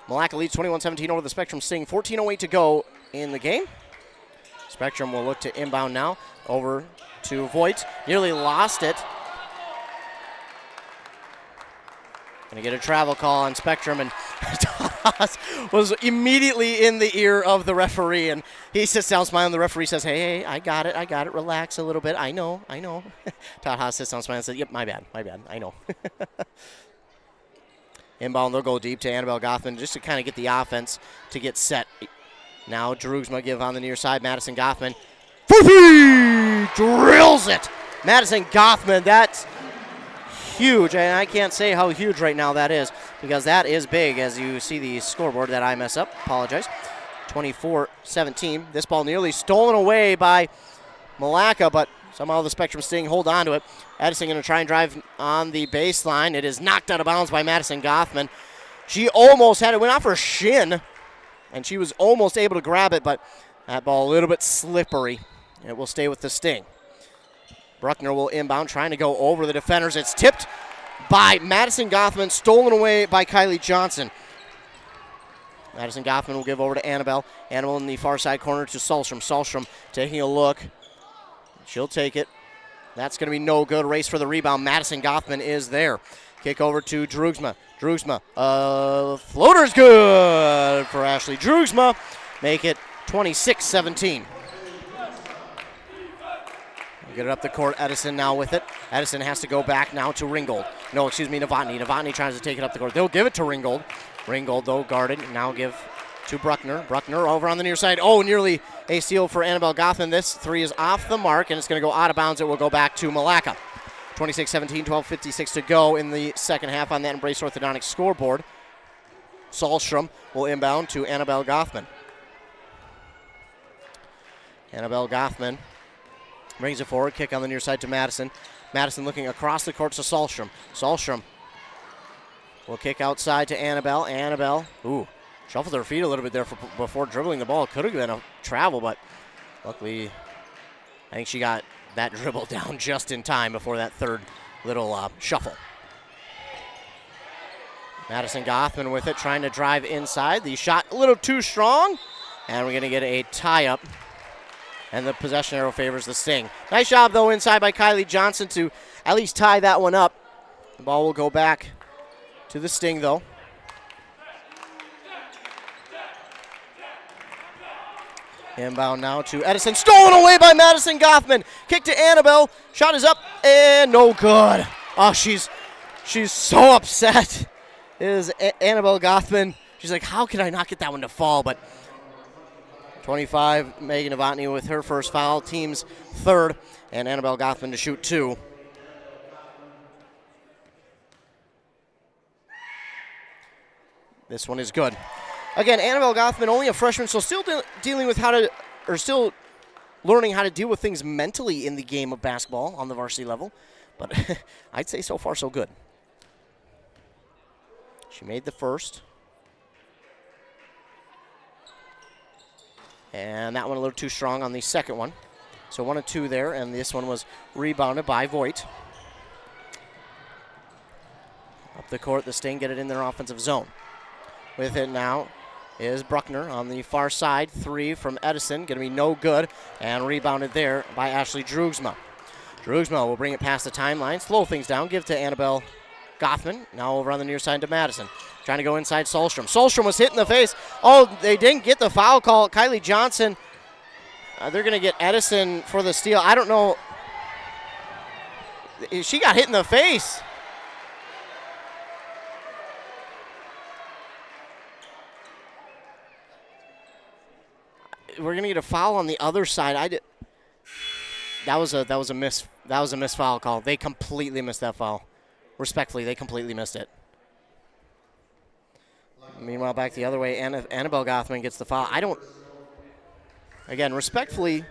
Milaca leads 21-17 over the Spectrum Sting. 14:08 to go in the game. Spectrum will look to inbound now over to Voigt. Nearly lost it. Going to get a travel call on Spectrum, and Haas was immediately in the ear of the referee, and he sits down smiling. The referee says, hey, I got it, relax a little bit. I know. Todd Haas sits down smiling and says, yep, my bad, I know. Inbound, they'll go deep to Annabelle Gothman just to kind of get the offense to get set. Now Droogsma give on the near side. Madison Gothman for three! Drills it! Madison Gothman, that's huge, and I can't say how huge right now that is because that is big as you see the scoreboard that I mess up. Apologize. 24-17. This ball nearly stolen away by Milaca, but Somehow the Spectrum Sting hold on to it. Edison going to try and drive on the baseline. It is knocked out of bounds by Madison Gothman. She almost had it, went off her shin, and she was almost able to grab it, but that ball a little bit slippery. It will stay with the Sting. Bruckner will inbound, trying to go over the defenders. It's tipped by Madison Gothman, stolen away by Kylie Johnson. Madison Gothman will give over to Annabelle. Annabelle in the far side corner to Sahlstrom. Sahlstrom taking a look. She'll take it. That's going to be no good. Race for the rebound. Madison Gothman is there. Kick over to Drugsma. Drugsma. Floater's good for Ashley Drugsma. Make it 26-17. Get it up the court. Edison now with it. Edison has to go back now to Ringgold. No, excuse me, Novotny. Novotny tries to take it up the court. They'll give it to Ringgold. Ringgold, though, guarded. Now give to Bruckner. Bruckner over on the near side. Oh, nearly a steal for Annabelle Gothman. This three is off the mark, and it's going to go out of bounds. It will go back to Milaca. 26-17, 12:56 to go in the second half on that Embrace Orthodontics scoreboard. Sahlstrom will inbound to Annabelle Gothman. Annabelle Gothman brings it forward. Kick on the near side to Madison. Madison looking across the court to Sahlstrom. Sahlstrom will kick outside to Annabelle. Annabelle, shuffled her feet a little bit there before dribbling the ball. Could have been a travel, but luckily I think she got that dribble down just in time before that third little shuffle. Madison Gothman with it, trying to drive inside. The shot a little too strong, and we're going to get a tie-up. And the possession arrow favors the Sting. Nice job, though, inside by Kylie Johnson to at least tie that one up. The ball will go back to the Sting, though. Inbound now to Edison. Stolen away by Madison Gothman. Kick to Annabelle. Shot is up and no good. Oh, she's so upset. It is Annabelle Gothman. She's like, how could I not get that one to fall? But 25, Megan Novotny with her first foul, team's third, and Annabelle Gothman to shoot two. This one is good. Again, Annabelle Gothman, only a freshman, so still dealing with still learning how to deal with things mentally in the game of basketball on the varsity level. But I'd say so far so good. She made the first. And that one a little too strong on the second one. So 1 of 2 there, and this one was rebounded by Voigt. Up the court, the Sting get it in their offensive zone. With it now is Bruckner on the far side. 3 from Edison, going to be no good, and rebounded there by Ashley Drugsma. Drugsma will bring it past the timeline, slow things down, give to Annabelle Gothman. Now over on the near side to Madison. Trying to go inside Sahlstrom. Sahlstrom was hit in the face. Oh, they didn't get the foul call. Kylie Johnson, they're going to get Edison for the steal. I don't know. She got hit in the face. We're going to get a foul on the other side. That was a missed foul call. They completely missed that foul. Respectfully, they completely missed it. Meanwhile, back the other way, Annabelle Gothman gets the foul. Again, respectfully,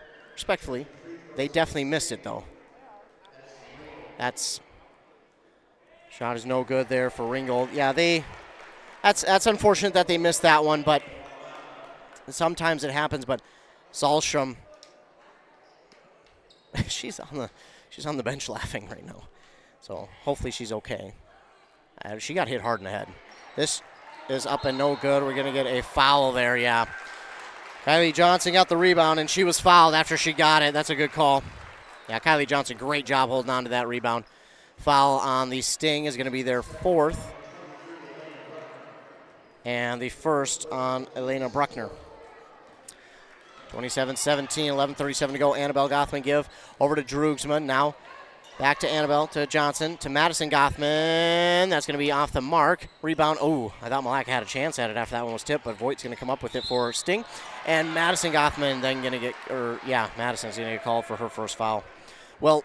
they definitely missed it, though. Shot is no good there for Ringgold. Yeah, that's unfortunate that they missed that one, but sometimes it happens. But Sahlstrom, she's on the bench laughing right now. So hopefully she's okay. She got hit hard in the head. This is up and no good. We're going to get a foul there, yeah. Kylie Johnson got the rebound, and she was fouled after she got it. That's a good call. Yeah, Kylie Johnson, great job holding on to that rebound. Foul on the Sting is going to be their fourth. And the first on Elena Bruckner. 27-17, 11:37 to go. Annabelle Gothman give over to Drugsman. Now back to Annabelle, to Johnson, to Madison Gothman. That's going to be off the mark. Rebound. Oh, I thought Milaca had a chance at it after that one was tipped, but Voigt's going to come up with it for Sting. And Madison Gothman then going to Madison's going to get called for her first foul. Well,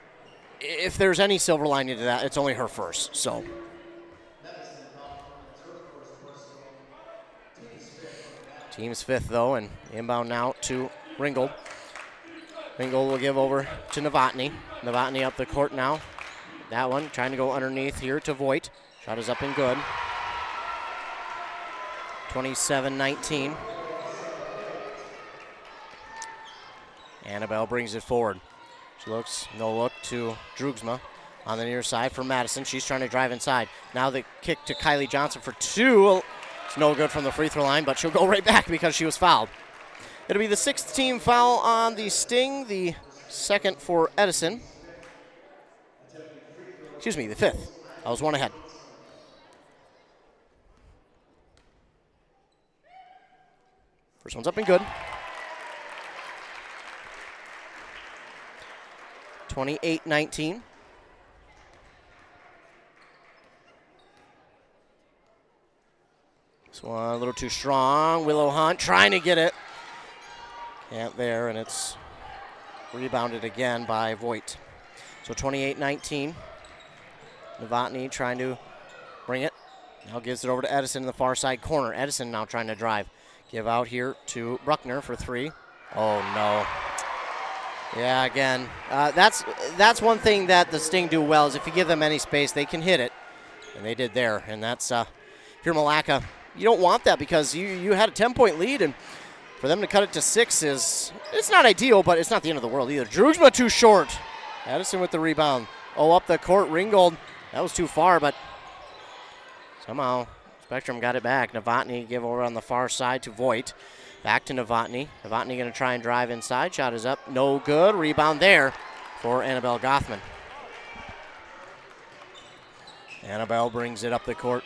if there's any silver lining to that, it's only her first, so. Team's fifth, though, and inbound now to Ringgold. Ringgold will give over to Novotny. Novotny up the court now. That one trying to go underneath here to Voigt. Shot is up and good. 27-19. Annabelle brings it forward. She looks, no look to Drugsma on the near side for Madison. She's trying to drive inside. Now the kick to Kylie Johnson for two. It's no good from the free throw line, but she'll go right back because she was fouled. It'll be the 6th team foul on the Sting, the 2nd for Edison. Excuse me, the 5th. I was one ahead. First one's up and good. 28-19. This one a little too strong. Willow Hunt trying to get it. Can't there, and it's rebounded again by Voigt. So 28-19. Novotny trying to bring it. Now gives it over to Edison in the far side corner. Edison now trying to drive. Give out here to Bruckner for three. Oh, no. Yeah, again, that's one thing that the Sting do well is if you give them any space, they can hit it. And they did there. And that's, if you're Milaca, you don't want that because you had a 10-point lead, and for them to cut it to 6 it's not ideal, but it's not the end of the world either. Drugsma too short. Edison with the rebound. Oh, up the court, Ringgold. That was too far, but somehow Spectrum got it back. Novotny give over on the far side to Voigt. Back to Novotny. Novotny going to try and drive inside. Shot is up. No good. Rebound there for Annabelle Gothman. Annabelle brings it up the court.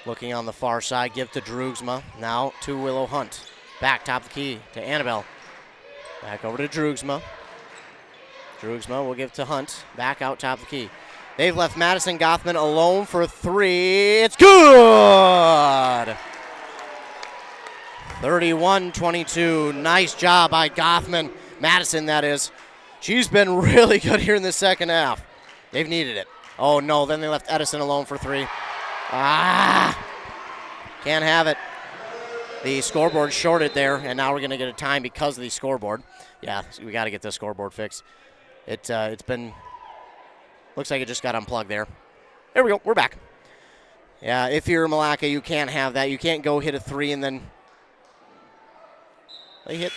Looking on the far side. Give to Drugsma. Now to Willow Hunt. Back top of the key to Annabelle. Back over to Drugsma. Drugsma will give to Hunt. Back out top of the key. They've left Madison Gothman alone for three. It's good! 31-22. Nice job by Gothman. Madison, that is. She's been really good here in the second half. They've needed it. Oh, no. Then they left Edison alone for three. Can't have it. The scoreboard shorted there, and now we're going to get a time because of the scoreboard. Yeah, we got to get this scoreboard fixed. It's been, looks like it just got unplugged there. There we go. We're back. Yeah, if you're Milaca, you can't have that. You can't go hit a three and then they hit.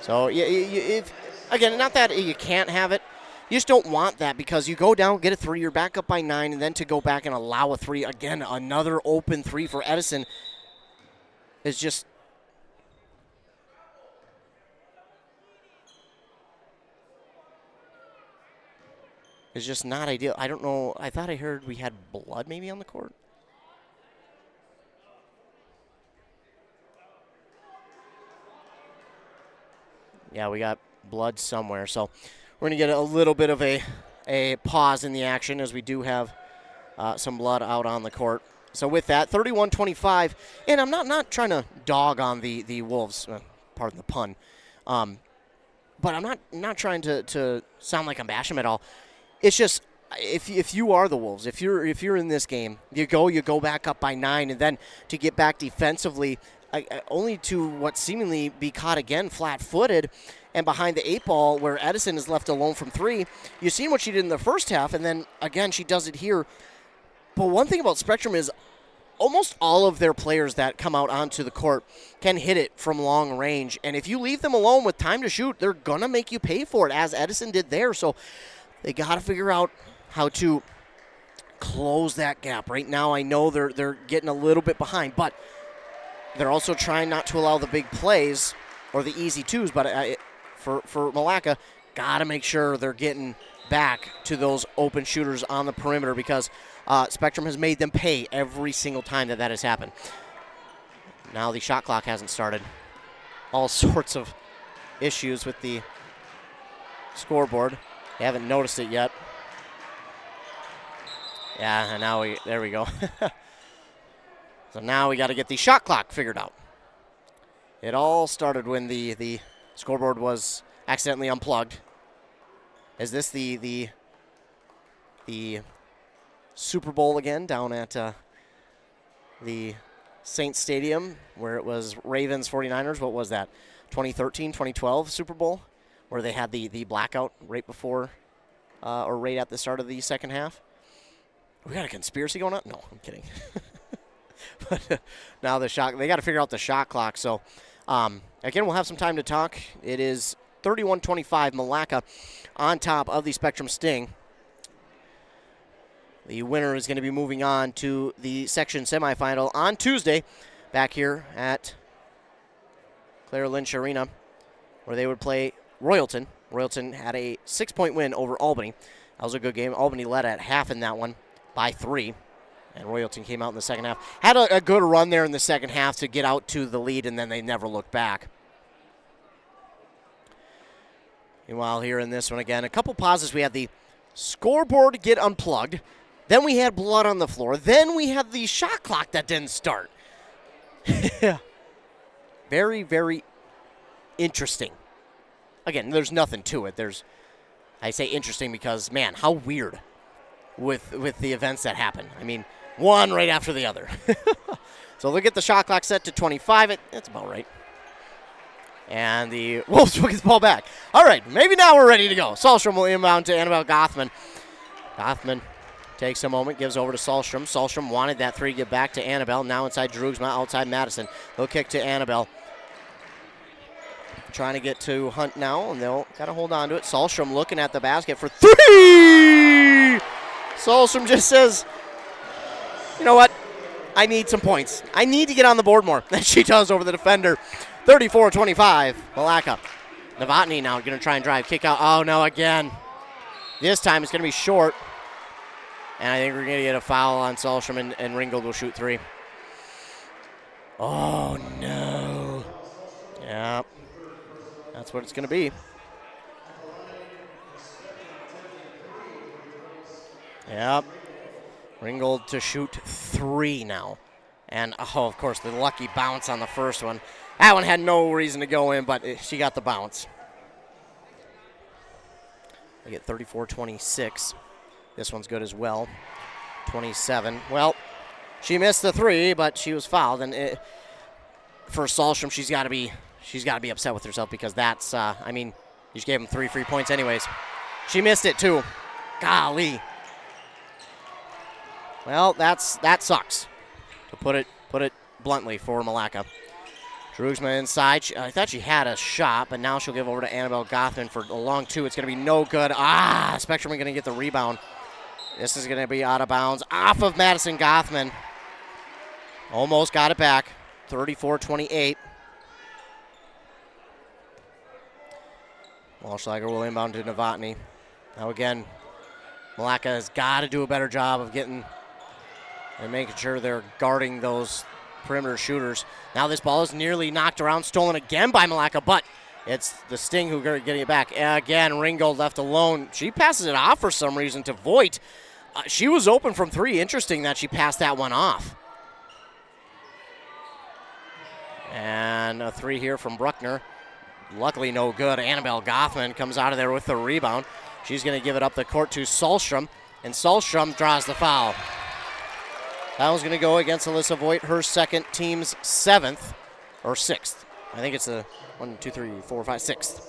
So, yeah, again, not that you can't have it. You just don't want that because you go down, get a three, you're back up by 9, and then to go back and allow a three, again, another open three for Edison is just not ideal. I don't know. I thought I heard we had blood maybe on the court. Yeah, we got blood somewhere. So we're going to get a little bit of a pause in the action as we do have some blood out on the court. So with that, 31-25, and I'm not trying to dog on the Wolves, pardon the pun, but I'm not trying to sound like I'm bashing them at all. It's just if you are the Wolves, if you're in this game, you go back up by 9, and then to get back defensively, only to what seemingly be caught again flat-footed and behind the 8 ball where Edison is left alone from 3. You've seen what she did in the first half, and then again she does it here. But one thing about Spectrum is almost all of their players that come out onto the court can hit it from long range, and if you leave them alone with time to shoot, they're gonna make you pay for it, as Edison did there. So they got to figure out how to close that gap. Right now, I know they're getting a little bit behind, but they're also trying not to allow the big plays or the easy twos. But for Milaca, got to make sure they're getting back to those open shooters on the perimeter because Spectrum has made them pay every single time that has happened. Now the shot clock hasn't started. All sorts of issues with the scoreboard. You haven't noticed it yet. Yeah, and now there we go. So now we got to get the shot clock figured out. It all started when the scoreboard was accidentally unplugged. Is this the Super Bowl again down at the Saints Stadium where it was Ravens 49ers. What was that? 2013, 2012 Super Bowl where they had the blackout right before or right at the start of the second half. We got a conspiracy going on? No, I'm kidding. But now they got to figure out the shot clock. So, again, we'll have some time to talk. It is 31-25 Milaca on top of the Spectrum Sting. The winner is going to be moving on to the section semifinal on Tuesday back here at Claire Lynch Arena where they would play Royalton. Royalton had a 6-point win over Albany. That was a good game. Albany led at half in that one by 3. And Royalton came out in the second half. Had a good run there in the second half to get out to the lead, and then they never looked back. Meanwhile, here in this one again, a couple pauses. We had the scoreboard get unplugged. Then we had blood on the floor. Then we had the shot clock that didn't start. Very, very interesting. Again, there's nothing to it. I say interesting because, man, how weird with the events that happen. I mean, one right after the other. So they'll get the shot clock set to 25. That's about right. And the Wolves will get the ball back. All right, maybe now we're ready to go. Sahlstrom will inbound to Annabelle Gothman. Gothman takes a moment, gives over to Sahlstrom. Sahlstrom wanted that 3 to get back to Annabelle. Now inside Droogsma, outside Madison. They'll kick to Annabelle. Trying to get to Hunt now, and they'll got to hold on to it. Sahlstrom looking at the basket for 3! Sahlstrom just says, you know what? I need some points. I need to get on the board more. And she does over the defender. 34-25, Milaca. Novotny now going to try and drive, kick out. Oh, no, again. This time it's going to be short. And I think we're going to get a foul on Sahlstrom, and Ringgold will shoot 3. Oh, no. Yeah. That's what it's going to be. Yep. Ringgold to shoot 3 now. And, oh, of course, the lucky bounce on the first one. That one had no reason to go in, but she got the bounce. They get 34-26. This one's good as well. 27. Well, she missed the 3, but she was fouled. And for Sahlstrom, she's got to be upset with herself because that's, I mean, you just gave him 3 free points anyways. She missed it too. Golly. Well, that sucks, to put it bluntly, for Milaca. Droogsma inside. I thought she had a shot, but now she'll give over to Annabelle Gothman for a long 2. It's going to be no good. Spectrum are going to get the rebound. This is going to be out of bounds. Off of Madison Gothman. Almost got it back. 34-28. Walschlager will inbound to Novotny. Now again, Milaca has got to do a better job of getting and making sure they're guarding those perimeter shooters. Now this ball is nearly knocked around, stolen again by Milaca, but it's the Sting who are getting it back. Again, Ringgold left alone. She passes it off for some reason to Voigt. She was open from 3. Interesting that she passed that one off. And a 3 here from Bruckner. Luckily no good. Annabelle Gothman comes out of there with the rebound. She's going to give it up the court to Sahlstrom, and Sahlstrom draws the foul. That was going to go against Alyssa Voigt, her second, team's 7th, or 6th. I think it's a 1, 2, 3, 4, 5, 6th.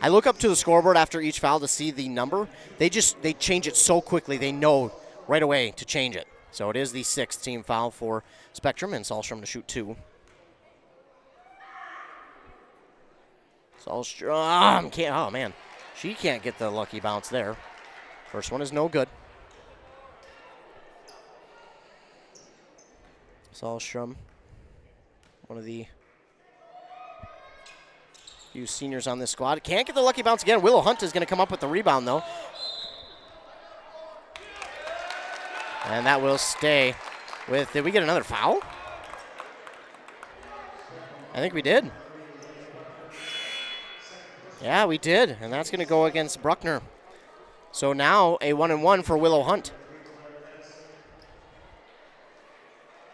I look up to the scoreboard after each foul to see the number. They change it so quickly. They know right away to change it. So it is the 6th team foul for Spectrum, and Sahlstrom to shoot 2. Sahlstrom can't. Oh, man. She can't get the lucky bounce there. First one is no good. Sahlstrom, one of the few seniors on this squad. Can't get the lucky bounce again. Willow Hunt is going to come up with the rebound, though. And that will stay with, did we get another foul? I think we did. Yeah, we did, and that's going to go against Bruckner. So now a 1-and-1 for Willow Hunt.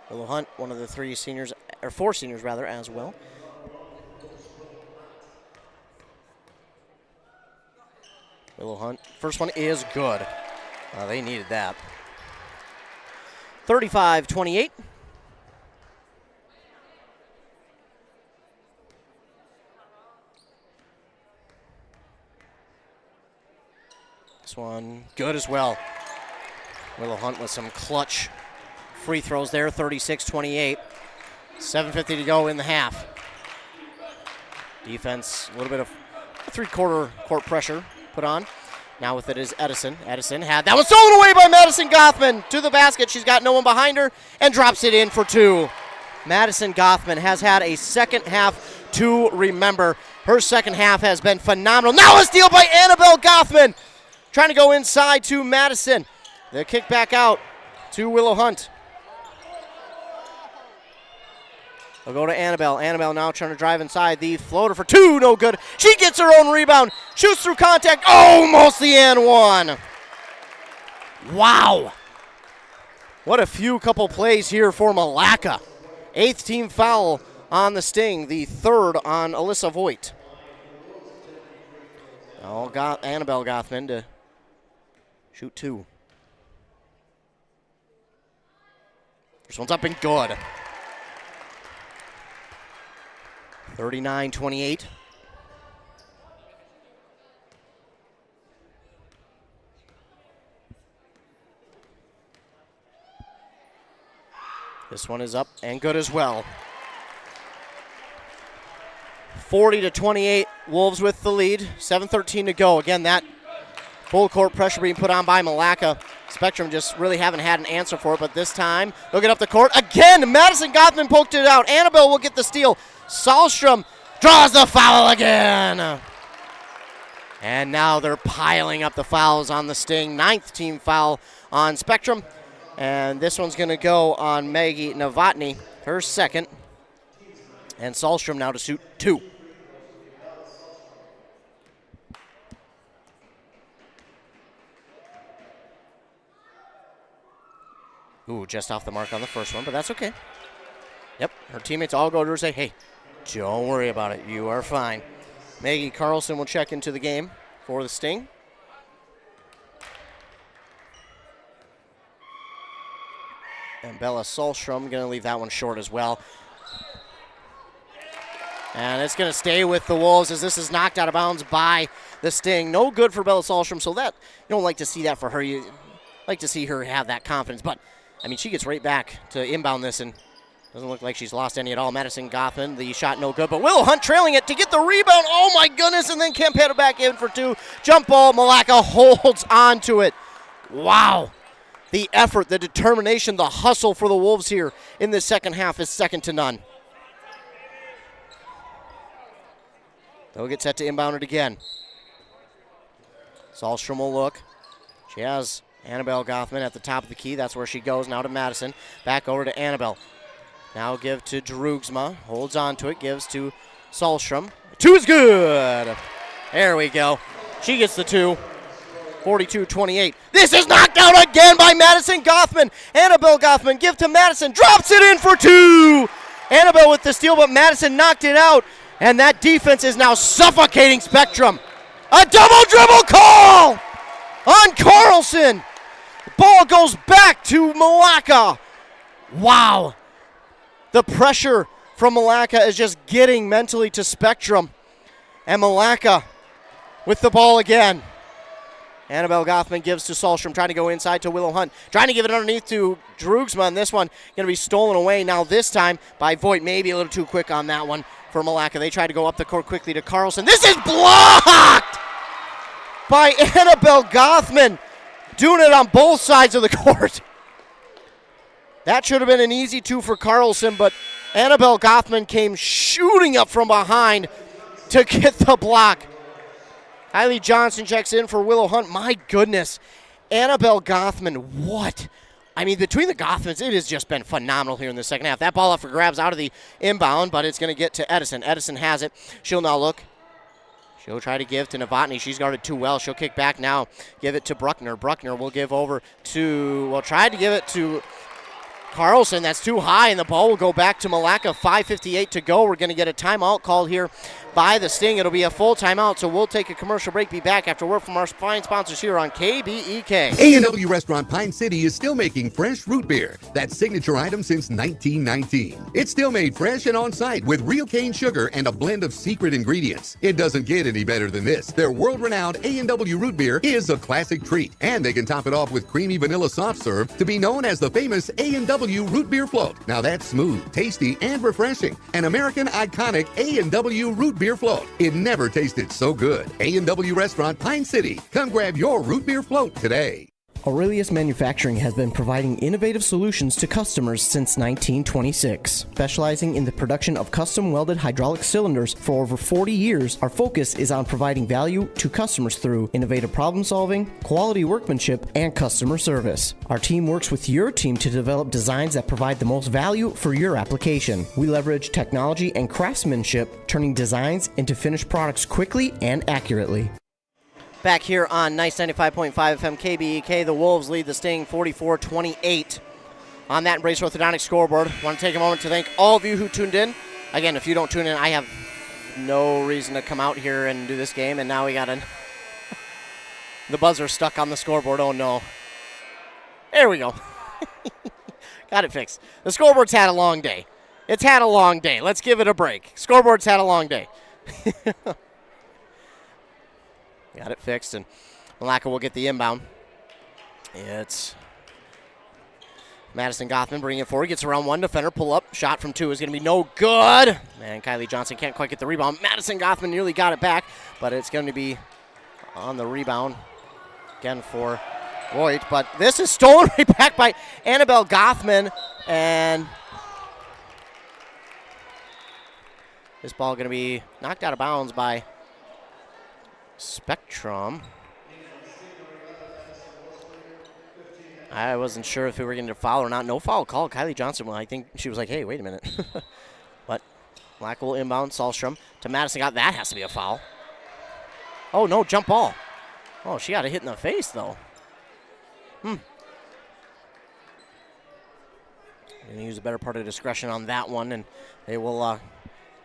Willow Hunt, one of the 3 seniors, or 4 seniors rather, as well. Willow Hunt, first one is good. They needed that. 35-28. This one good as well. Willow Hunt with some clutch free throws there, 36-28. 7:50 to go in the half. Defense, a little bit of three-quarter court pressure put on. Now with it is Edison. Edison had that one stolen away by Madison Gothman to the basket. She's got no one behind her and drops it in for two. Madison Gothman has had a second half to remember. Her second half has been phenomenal. Now a steal by Annabelle Gothman. Trying to go inside to Madison. The kick back out to Willow Hunt. They'll go to Annabelle. Annabelle now trying to drive inside. The floater for two, no good. She gets her own rebound. Shoots through contact. Almost the and one. Wow. What a couple plays here for Milaca. 8th team foul on the Sting. The 3rd on Alyssa Voigt. Now got Annabelle Gothman to shoot two. First one's up and good. 39-28. This one is up and good as well. 40-28, Wolves with the lead. 7:13 to go. Again, that full court pressure being put on by Milaca. Spectrum just really haven't had an answer for it, but this time they'll get up the court. Again, Madison Gothman poked it out. Annabelle will get the steal. Sahlstrom draws the foul again. And now they're piling up the fouls on the Sting. 9th team foul on Spectrum. And this one's going to go on Maggie Novotny, her second. And Sahlstrom now to shoot two. Ooh, just off the mark on the first one, but that's okay. Yep, her teammates all go to her and say, hey, don't worry about it. You are fine. Maggie Carlson will check into the game for the Sting. And Bella Sahlstrom going to leave that one short as well. And it's going to stay with the Wolves as this is knocked out of bounds by the Sting. No good for Bella Sahlstrom, so that you don't like to see that for her. You like to see her have that confidence. But, I mean, she gets right back to inbound this and doesn't look like she's lost any at all. Madison Gothman, the shot no good, but Willow Hunt trailing it to get the rebound. Oh, my goodness, and then Campetta back in for two. Jump ball, Milaca holds on to it. Wow. The effort, the determination, the hustle for the Wolves here in this second half is second to none. They'll get set to inbound it again. Sahlstrom will look. She has Annabelle Gothman at the top of the key. That's where she goes now to Madison. Back over to Annabelle. Now give to Drugsma. Holds on to it. Gives to Sahlstrom. Two is good. There we go. She gets the two. 42-28. This is knocked out again by Madison Gothman. Annabelle Gothman give to Madison. Drops it in for two. Annabelle with the steal, but Madison knocked it out. And that defense is now suffocating Spectrum. A double dribble call on Carlson. Ball goes back to Milaca. Wow. The pressure from Milaca is just getting mentally to Spectrum. And Milaca with the ball again. Annabelle Gothman gives to Sahlstrom, trying to go inside to Willow Hunt. Trying to give it underneath to Drugsma, and this one going to be stolen away now this time by Voigt. Maybe a little too quick on that one for Milaca. They try to go up the court quickly to Carlson. This is blocked by Annabelle Gothman. Doing it on both sides of the court. That should have been an easy two for Carlson, but Annabelle Gothman came shooting up from behind to get the block. Kylie Johnson checks in for Willow Hunt. My goodness. Annabelle Gothman, what? I mean, between the Gothmans, it has just been phenomenal here in the second half. That ball up for grabs out of the inbound, but it's going to get to Edison. Edison has it. She'll now look. She'll try to give to Novotny. She's guarded too well. She'll kick back now. Give it to Bruckner. Bruckner will give over to, well, tried to give it to Carlson, that's too high, and the ball will go back to Milaca. 5:58 to go. We're going to get a timeout called here by the Sting. It'll be a full timeout, so we'll take a commercial break. Be back after word from our fine sponsors here on KBEK. A&W Restaurant Pine City is still making fresh root beer. That signature item since 1919. It's still made fresh and on site with real cane sugar and a blend of secret ingredients. It doesn't get any better than this. Their world-renowned A&W root beer is a classic treat, and they can top it off with creamy vanilla soft serve to be known as the famous A&W root beer float. Now that's smooth, tasty, and refreshing. An American iconic A&W root beer float. It never tasted so good. A&W Restaurant Pine City. Come grab your root beer float today. Aurelius Manufacturing has been providing innovative solutions to customers since 1926. Specializing in the production of custom welded hydraulic cylinders for over 40 years, our focus is on providing value to customers through innovative problem solving, quality workmanship, and customer service. Our team works with your team to develop designs that provide the most value for your application. We leverage technology and craftsmanship, turning designs into finished products quickly and accurately. Back here on Nice 95.5 FM KBEK, the Wolves lead the Sting 44-28 on that Embrace Orthodontics scoreboard. Want to take a moment to thank all of you who tuned in. Again, if you don't tune in, I have no reason to come out here and do this game, and now we got the buzzer stuck on the scoreboard. Oh, no. There we go. Got it fixed. The scoreboard's had a long day. It's had a long day. Let's give it a break. Scoreboard's had a long day. Got it fixed, and Milaca will get the inbound. It's Madison Gothman bringing it forward. Gets around one defender. Pull up. Shot from two is going to be no good. Man, Kylie Johnson can't quite get the rebound. Madison Gothman nearly got it back, but it's going to be on the rebound again for Voigt. But this is stolen right back by Annabelle Gothman, and this ball going to be knocked out of bounds by Spectrum. I wasn't sure if we were going to foul or not. No foul call. Kylie Johnson, well, I think she was like, hey, wait a minute. But Milaca will inbound. Sahlstrom to Madison. That has to be a foul. Oh, no, jump ball. Oh, she got a hit in the face, though. Going to use a better part of discretion on that one, and they will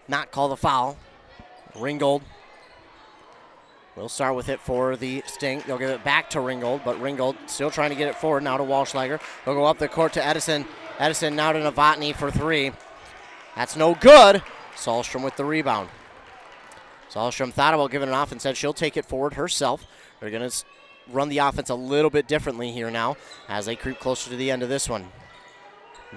not call the foul. Ringgold we'll start with it for the Sting. They'll give it back to Ringgold, but Ringgold still trying to get it forward now to Walschlager. They'll go up the court to Edison. Edison now to Novotny for three. That's no good. Sahlstrom with the rebound. Sahlstrom thought about giving it off and said she'll take it forward herself. They're going to run the offense a little bit differently here now as they creep closer to the end of this one.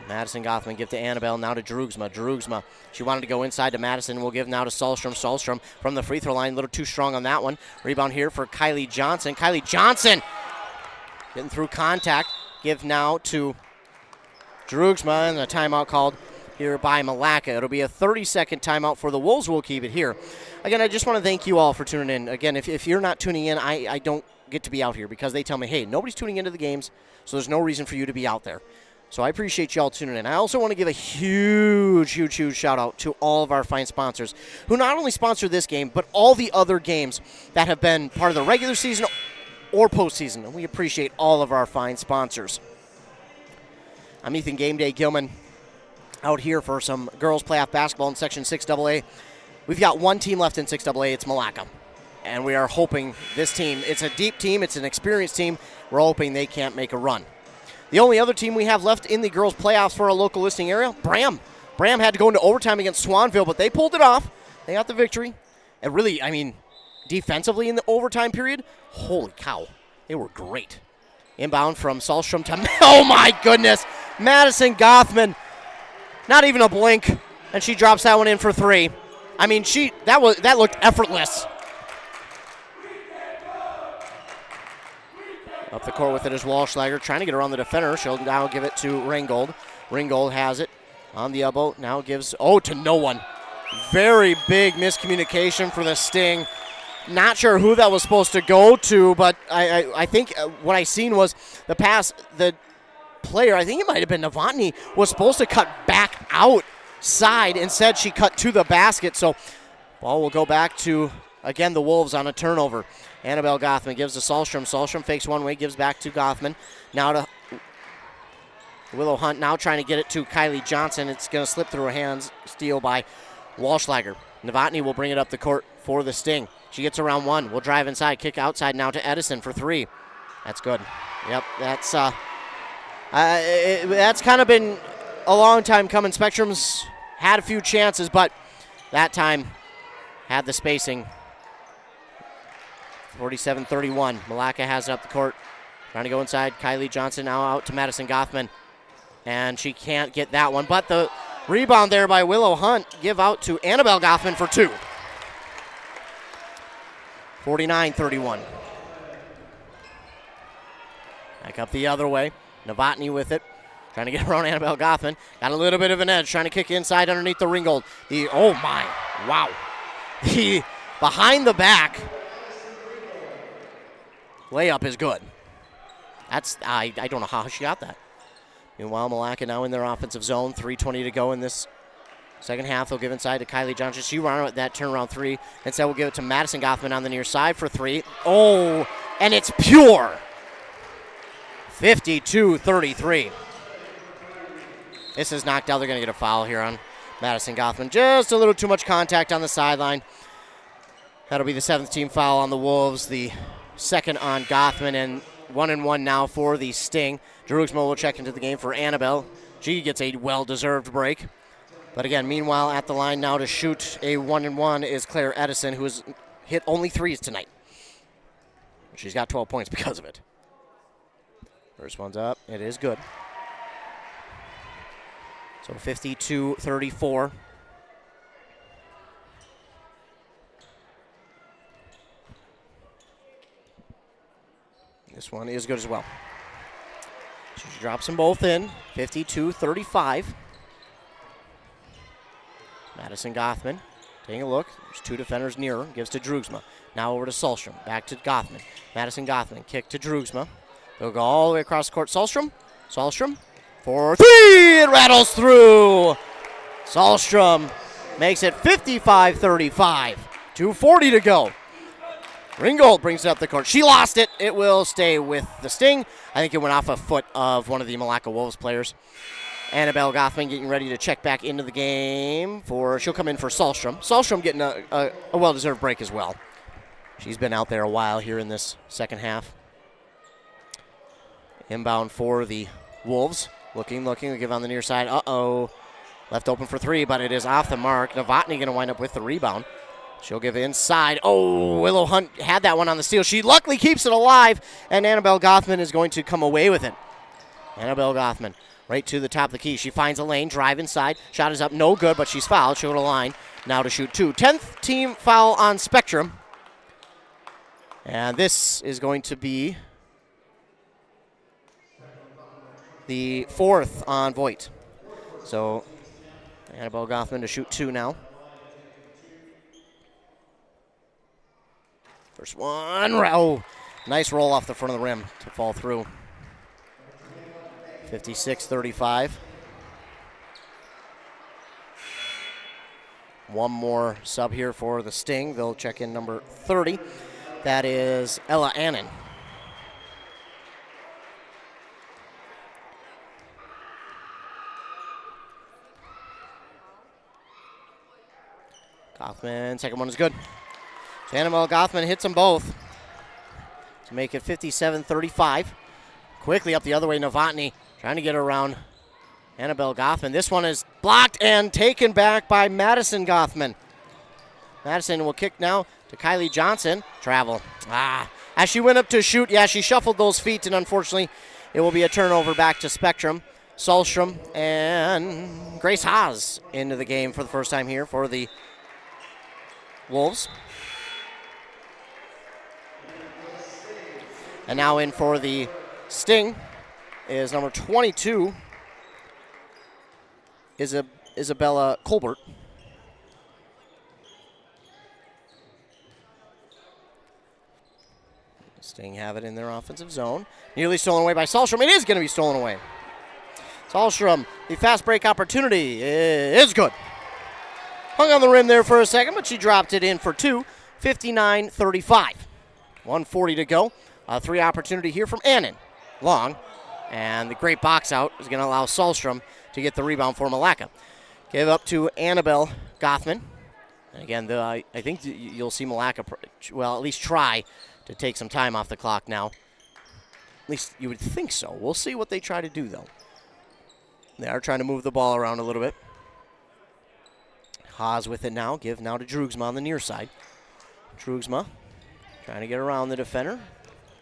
Madison Gothman give to Annabelle, now to Droogsma. Droogsma, she wanted to go inside to Madison. We'll give now to Sahlstrom. Sahlstrom from the free throw line, a little too strong on that one. Rebound here for Kylie Johnson. Kylie Johnson getting through contact. Give now to Droogsma, and a timeout called here by Milaca. It'll be a 30-second timeout for the Wolves. We'll keep it here. Again, I just want to thank you all for tuning in. Again, if you're not tuning in, I don't get to be out here because they tell me, hey, nobody's tuning into the games, so there's no reason for you to be out there. So I appreciate you all tuning in. I also want to give a huge shout out to all of our fine sponsors who not only sponsor this game, but all the other games that have been part of the regular season or postseason. And we appreciate all of our fine sponsors. I'm Ethan Game Day Gilman out here for some girls playoff basketball in Section 6AA. We've got one team left in 6AA. It's Milaca. And we are hoping this team, it's a deep team, it's an experienced team. We're hoping they can't make a run. The only other team we have left in the girls' playoffs for our local listing area, Bram. Bram had to go into overtime against Swanville, but they pulled it off. They got the victory. And really, I mean, defensively in the overtime period, holy cow, they were great. Inbound from Sahlstrom to, oh my goodness, Madison Gothman. Not even a blink, and she drops that one in for three. I mean, that looked effortless. Up the court with it is Walschlager, trying to get around the defender. She'll now give it to Ringgold. Ringgold has it on the elbow. Now gives, to no one. Very big miscommunication for the Sting. Not sure who that was supposed to go to, but I think what I seen was the pass, the player, I think it might have been Novotny, was supposed to cut back outside. Instead, she cut to the basket. So ball will go back to, again, the Wolves on a turnover. Annabelle Gothman gives to Sahlstrom. Sahlstrom fakes one way, gives back to Gothman. Now to Willow Hunt now trying to get it to Kylie Johnson. It's going to slip through her hands. Steal by Walschlager. Novotny will bring it up the court for the Sting. She gets around one. Will drive inside. Kick outside now to Edison for three. That's good. Yep, that's kind of been a long time coming. Spectrum's had a few chances, but that time had the spacing. 47-31. Milaca has it up the court. Trying to go inside. Kylie Johnson now out to Madison Gothman. And she can't get that one. But the rebound there by Willow Hunt give out to Annabelle Gothman for two. 49-31. Back up the other way. Novotny with it. Trying to get around Annabelle Gothman. Got a little bit of an edge. Trying to kick inside underneath the Ringgold. Oh my. Wow. The behind the back layup is good. I don't know how she got that. Meanwhile, Milaca now in their offensive zone. 3:20 to go in this second half. They'll give inside to Kylie Johnson. She ran with that turnaround three. Instead, we'll give it to Madison Gothman on the near side for three. Oh, and it's pure. 52-33. This is knocked out. They're going to get a foul here on Madison Gothman. Just a little too much contact on the sideline. That'll be the 7th team foul on the Wolves. The second on Gothman, and 1-1 now for the Sting. Droogsma will check into the game for Annabelle. She gets a well-deserved break. But again, meanwhile, at the line now to shoot a 1-1 is Claire Edison, who has hit only threes tonight. She's got 12 points because of it. First one's up. It is good. So 52-34. This one is good as well. She drops them both in. 52-35. Madison Gothman taking a look. There's two defenders near her. Gives to Droogsma. Now over to Solstrom. Back to Gothman. Madison Gothman. Kick to Droogsma. They'll go all the way across the court. Solstrom for three. It rattles through. Solstrom makes it 55-35. 2:40 to go. Ringgold brings it up the court. She lost it. It will stay with the Sting. I think it went off a foot of one of the Milaca Wolves players. Annabelle Gothman getting ready to check back into the game. She'll come in for Solstrom. Solstrom getting a well-deserved break as well. She's been out there a while here in this second half. Inbound for the Wolves. Looking, we give on the near side. Uh-oh. Left open for three, but it is off the mark. Novotny going to wind up with the rebound. She'll give it inside. Oh, Willow Hunt had that one on the steal. She luckily keeps it alive, and Annabelle Gothman is going to come away with it. Annabelle Gothman right to the top of the key. She finds a lane, drive inside. Shot is up, no good, but she's fouled. She'll go to the line now to shoot two. 10th team foul on Spectrum. And this is going to be the 4th on Voigt. So Annabelle Gothman to shoot two now. First one. Oh, nice roll off the front of the rim to fall through. 56-35. One more sub here for the Sting. They'll check in number 30. That is Ella Annan. Gothman, second one is good. So Annabelle Gothman hits them both to make it 57-35. Quickly up the other way, Novotny trying to get around Annabelle Gothman. This one is blocked and taken back by Madison Gothman. Madison will kick now to Kylie Johnson. Travel. As she went up to shoot, she shuffled those feet, and unfortunately it will be a turnover back to Spectrum. Solstrom and Grace Haas into the game for the first time here for the Wolves. And now in for the Sting is number 22, Isabella Colbert. Sting have it in their offensive zone. Nearly stolen away by Solstrom. It is going to be stolen away. Solstrom, the fast break opportunity is good. Hung on the rim there for a second, but she dropped it in for two. 59-35. 1:40 to go. A three opportunity here from Annan. Long. And the great box out is going to allow Sahlstrom to get the rebound for Milaca. Give up to Annabelle Gothman. And again, I think you'll see Milaca, at least try to take some time off the clock now. At least you would think so. We'll see what they try to do, though. They are trying to move the ball around a little bit. Haas with it now. Give now to Drugsma on the near side. Drugsma trying to get around the defender.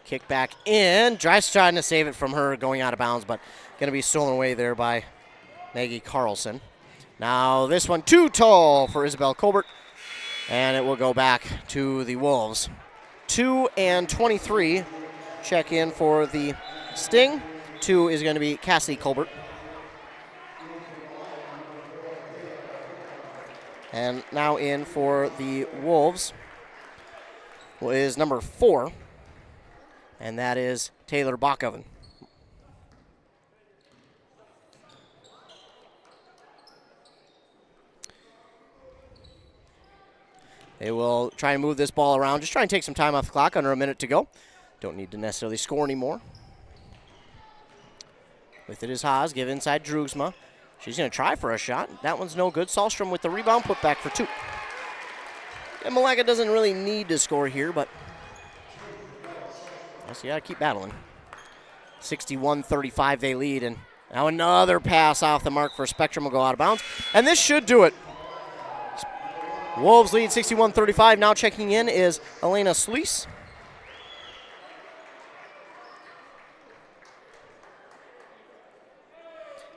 Kick back in. Just trying to save it from her going out of bounds, but going to be stolen away there by Maggie Carlson. Now this one too tall for Isabel Colbert, and it will go back to the Wolves. 2 and 23. Check in for the Sting. 2 is going to be Cassidy Colbert. And now in for the Wolves is number 4, and that is Taylor Bockoven. They will try and move this ball around, just try and take some time off the clock, under a minute to go. Don't need to necessarily score anymore. With it is Haas, give inside Drugsma. She's going to try for a shot. That one's no good. Sahlstrom with the rebound, put back for 2. And Milaca doesn't really need to score here, but I guess you got to keep battling. 61-35 they lead, and now another pass off the mark for Spectrum will go out of bounds. And this should do it. Wolves lead 61-35. Now checking in is Elena Sluice.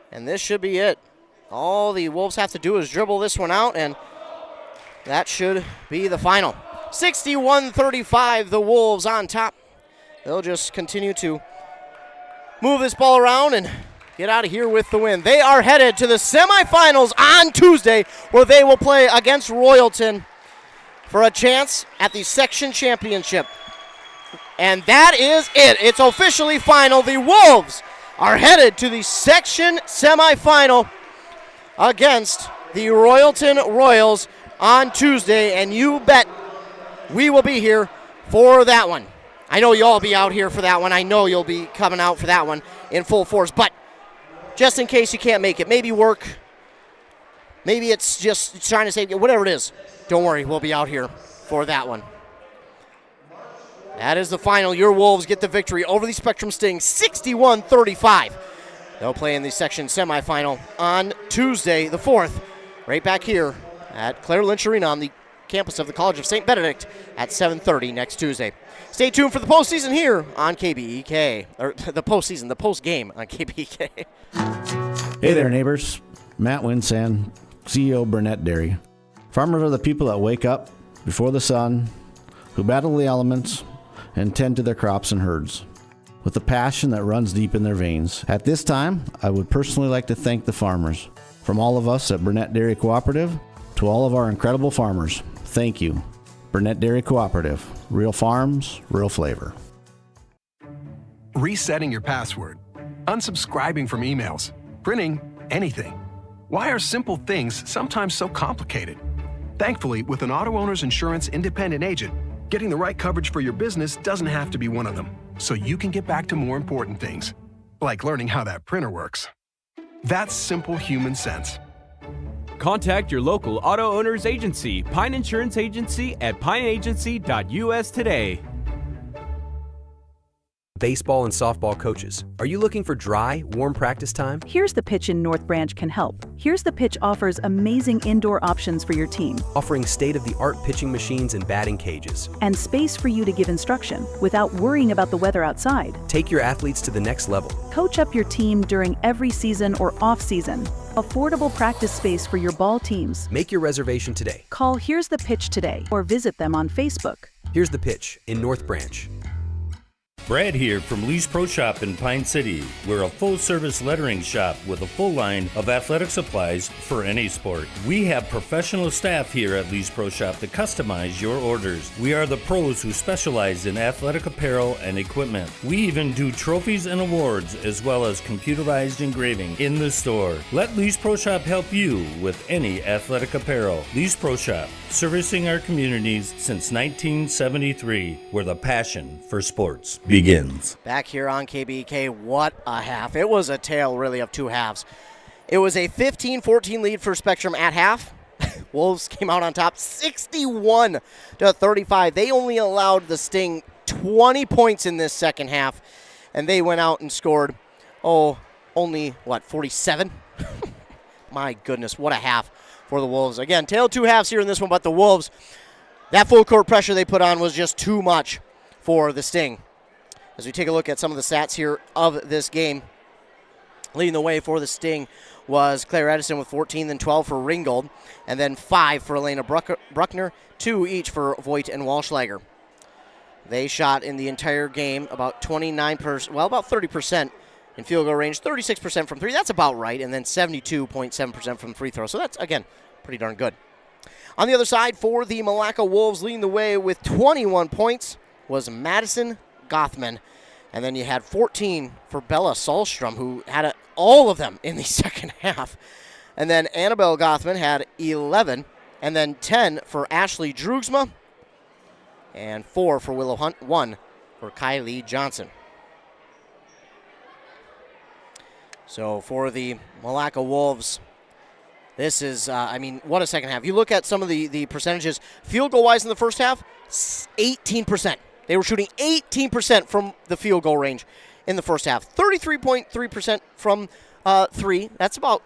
And this should be it. All the Wolves have to do is dribble this one out, and that should be the final. 61-35, the Wolves on top. They'll just continue to move this ball around and get out of here with the win. They are headed to the semifinals on Tuesday, where they will play against Royalton for a chance at the section championship. And that is it. It's officially final. The Wolves are headed to the section semifinal against the Royalton Royals on Tuesday, and you bet we will be here for that one. I know you'll all be out here for that one. I know you'll be coming out for that one in full force, but just in case you can't make it, maybe work, maybe it's just trying to say, whatever it is, don't worry, we'll be out here for that one. That is the final. Your Wolves get the victory over the Spectrum Sting, 61-35. They'll play in the section semifinal on Tuesday the 4th, right back here at Claire Lynch Arena on the campus of the College of St. Benedict at 7:30 next Tuesday. Stay tuned for the postseason here on KBEK, or the post-game on KBEK. Hey there, neighbors. Matt Winsan, CEO Burnett Dairy. Farmers are the people that wake up before the sun, who battle the elements, and tend to their crops and herds with a passion that runs deep in their veins. At this time, I would personally like to thank the farmers. From all of us at Burnett Dairy Cooperative to all of our incredible farmers, thank you. Burnett Dairy Cooperative. Real farms, real flavor. Resetting your password, unsubscribing from emails, printing anything. Why are simple things sometimes so complicated? Thankfully, with an auto owner's insurance independent agent, getting the right coverage for your business doesn't have to be one of them, so you can get back to more important things, like learning how that printer works. That's simple human sense. Contact your local auto owner's agency, Pine Insurance Agency, at pineagency.us today. Baseball and softball coaches, are you looking for dry, warm practice time? Here's the Pitch in North Branch can help. Here's the Pitch offers amazing indoor options for your team. Offering state-of-the-art pitching machines and batting cages. And space for you to give instruction without worrying about the weather outside. Take your athletes to the next level. Coach up your team during every season or off-season. Affordable practice space for your ball teams. Make your reservation today. Call Here's the Pitch today or visit them on Facebook. Here's the Pitch in North Branch. Brad here from Lee's Pro Shop in Pine City. We're a full-service lettering shop with a full line of athletic supplies for any sport. We have professional staff here at Lee's Pro Shop to customize your orders. We are the pros who specialize in athletic apparel and equipment. We even do trophies and awards as well as computerized engraving in the store. Let Lee's Pro Shop help you with any athletic apparel. Lee's Pro Shop, servicing our communities since 1973, with a passion for sports. begins. Back here on KBK, what a half. It was a tale, really, of two halves. It was a 15-14 lead for Spectrum at half. Wolves came out on top 61-35. They only allowed the Sting 20 points in this second half, and they went out and scored, only, 47? My goodness, what a half for the Wolves. Again, tale two halves here in this one, but the Wolves, that full court pressure they put on was just too much for the Sting. As we take a look at some of the stats here of this game, leading the way for the Sting was Claire Edison with 14, then 12 for Ringgold, and then 5 for Elena Bruckner, 2 each for Voigt and Walschlager. They shot in the entire game about 30% in field goal range, 36% from 3. That's about right, and then 72.7% from free throw. So that's, again, pretty darn good. On the other side, for the Milaca Wolves, leading the way with 21 points was Madison Gothman. And then you had 14 for Bella Solstrom, who had all of them in the second half. And then Annabelle Gothman had 11. And then 10 for Ashley Drugsma. And 4 for Willow Hunt. 1 for Kylie Johnson. So for the Milaca Wolves, this is, what a second half. You look at some of the percentages. Field goal-wise in the first half, 18%. They were shooting 18% from the field goal range in the first half. 33.3% from 3. That's about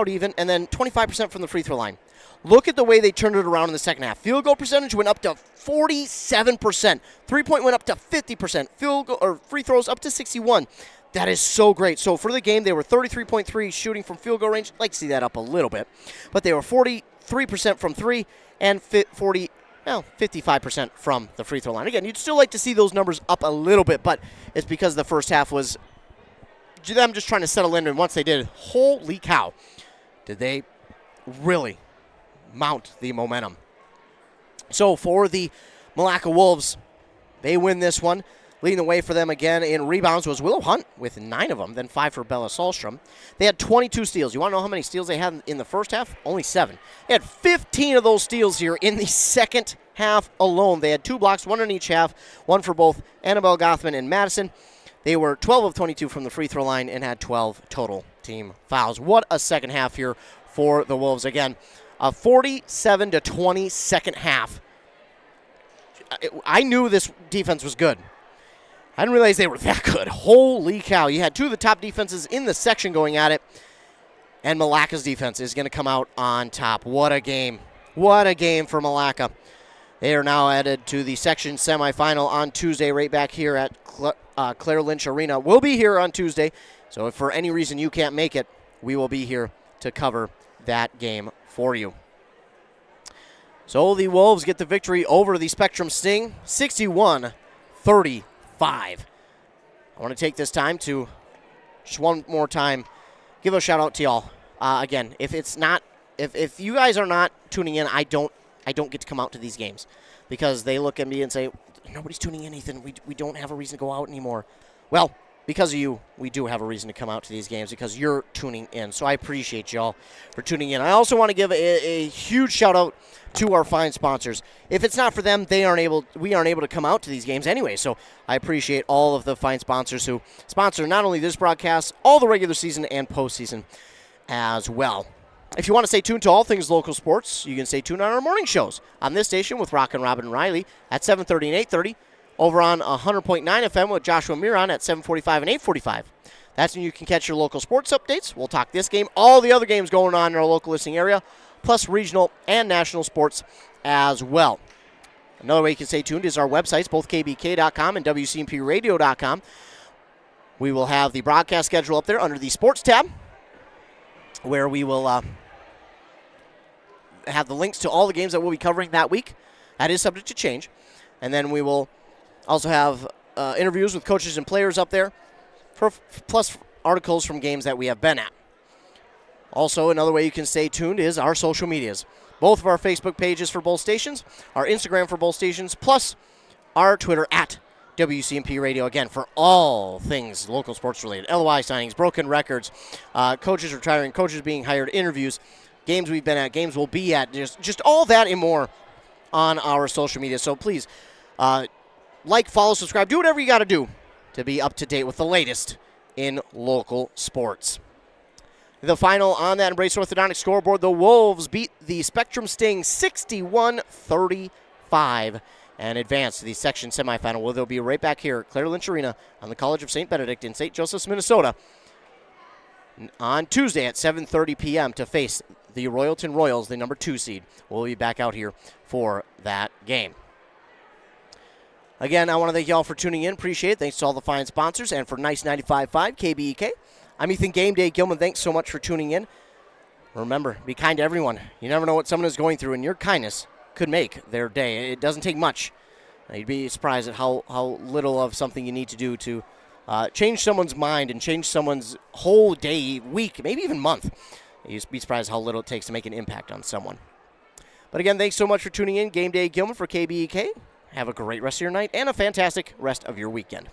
even. And then 25% from the free throw line. Look at the way they turned it around in the second half. Field goal percentage went up to 47%. 3-point went up to 50%. Free throws up to 61%. That is so great. So for the game, they were 33.3 shooting from field goal range. I'd like to see that up a little bit. But they were 43% from 3 and 55% from the free throw line. Again, you'd still like to see those numbers up a little bit, but it's because the first half was them just trying to settle in, and once they did, holy cow, did they really mount the momentum. So for the Milaca Wolves, they win this one. Leading the way for them again in rebounds was Willow Hunt with 9 of them, then 5 for Bella Solstrom. They had 22 steals. You want to know how many steals they had in the first half? Only 7. They had 15 of those steals here in the second half alone. They had 2 blocks, 1 in each half, 1 for both Annabelle Gothman and Madison. They were 12 of 22 from the free throw line and had 12 total team fouls. What a second half here for the Wolves. Again, a 47-20 second half. I knew this defense was good. I didn't realize they were that good. Holy cow. You had 2 of the top defenses in the section going at it, and Milaca's defense is going to come out on top. What a game. What a game for Milaca. They are now added to the section semifinal on Tuesday right back here at Claire Lynch Arena. We'll be here on Tuesday, so if for any reason you can't make it, we will be here to cover that game for you. So the Wolves get the victory over the Spectrum Sting, 61-35. I want to take this time to just one more time give a shout out to y'all. Again, if you guys are not tuning in, I don't get to come out to these games because they look at me and say, nobody's tuning in, Ethan. We don't have a reason to go out anymore. Well, because of you, we do have a reason to come out to these games because you're tuning in. So I appreciate y'all for tuning in. I also want to give a huge shout out to our fine sponsors. If it's not for them, we aren't able to come out to these games anyway. So I appreciate all of the fine sponsors who sponsor not only this broadcast, all the regular season and postseason as well. If you want to stay tuned to all things local sports, you can stay tuned on our morning shows on this station with Rock and Robin Riley at 7:30 and 8:30. Over on 100.9 FM with Joshua Miron at 7:45 and 8:45. That's when you can catch your local sports updates. We'll talk this game, all the other games going on in our local listening area, plus regional and national sports as well. Another way you can stay tuned is our websites, both kbk.com and wcmpradio.com. We will have the broadcast schedule up there under the sports tab, where we will have the links to all the games that we'll be covering that week. That is subject to change. And then we will also have interviews with coaches and players up there, plus articles from games that we have been at. Also, another way you can stay tuned is our social medias. Both of our Facebook pages for both stations, our Instagram for both stations, plus our Twitter at WCMP Radio, again, for all things local sports related. LOI signings, broken records, coaches retiring, coaches being hired, interviews, games we've been at, games we'll be at, just all that and more on our social media. So please, like, follow, subscribe, do whatever you got to do to be up to date with the latest in local sports. The final on that Embrace Orthodontic scoreboard, the Wolves beat the Spectrum Sting 61-35 and advance to the section semifinal, where they'll be right back here at Claire Lynch Arena on the College of St. Benedict in St. Joseph's, Minnesota on Tuesday at 7:30 p.m. to face the Royalton Royals, the number 2 seed. We'll be back out here for that game. Again, I want to thank you all for tuning in. Appreciate it. Thanks to all the fine sponsors and for Nice 95.5 KBEK. I'm Ethan Game Day Gilman. Thanks so much for tuning in. Remember, be kind to everyone. You never know what someone is going through, and your kindness could make their day. It doesn't take much. You'd be surprised at how little of something you need to do to change someone's mind and change someone's whole day, week, maybe even month. You'd be surprised how little it takes to make an impact on someone. But again, thanks so much for tuning in. Game Day Gilman for KBEK. Have a great rest of your night and a fantastic rest of your weekend.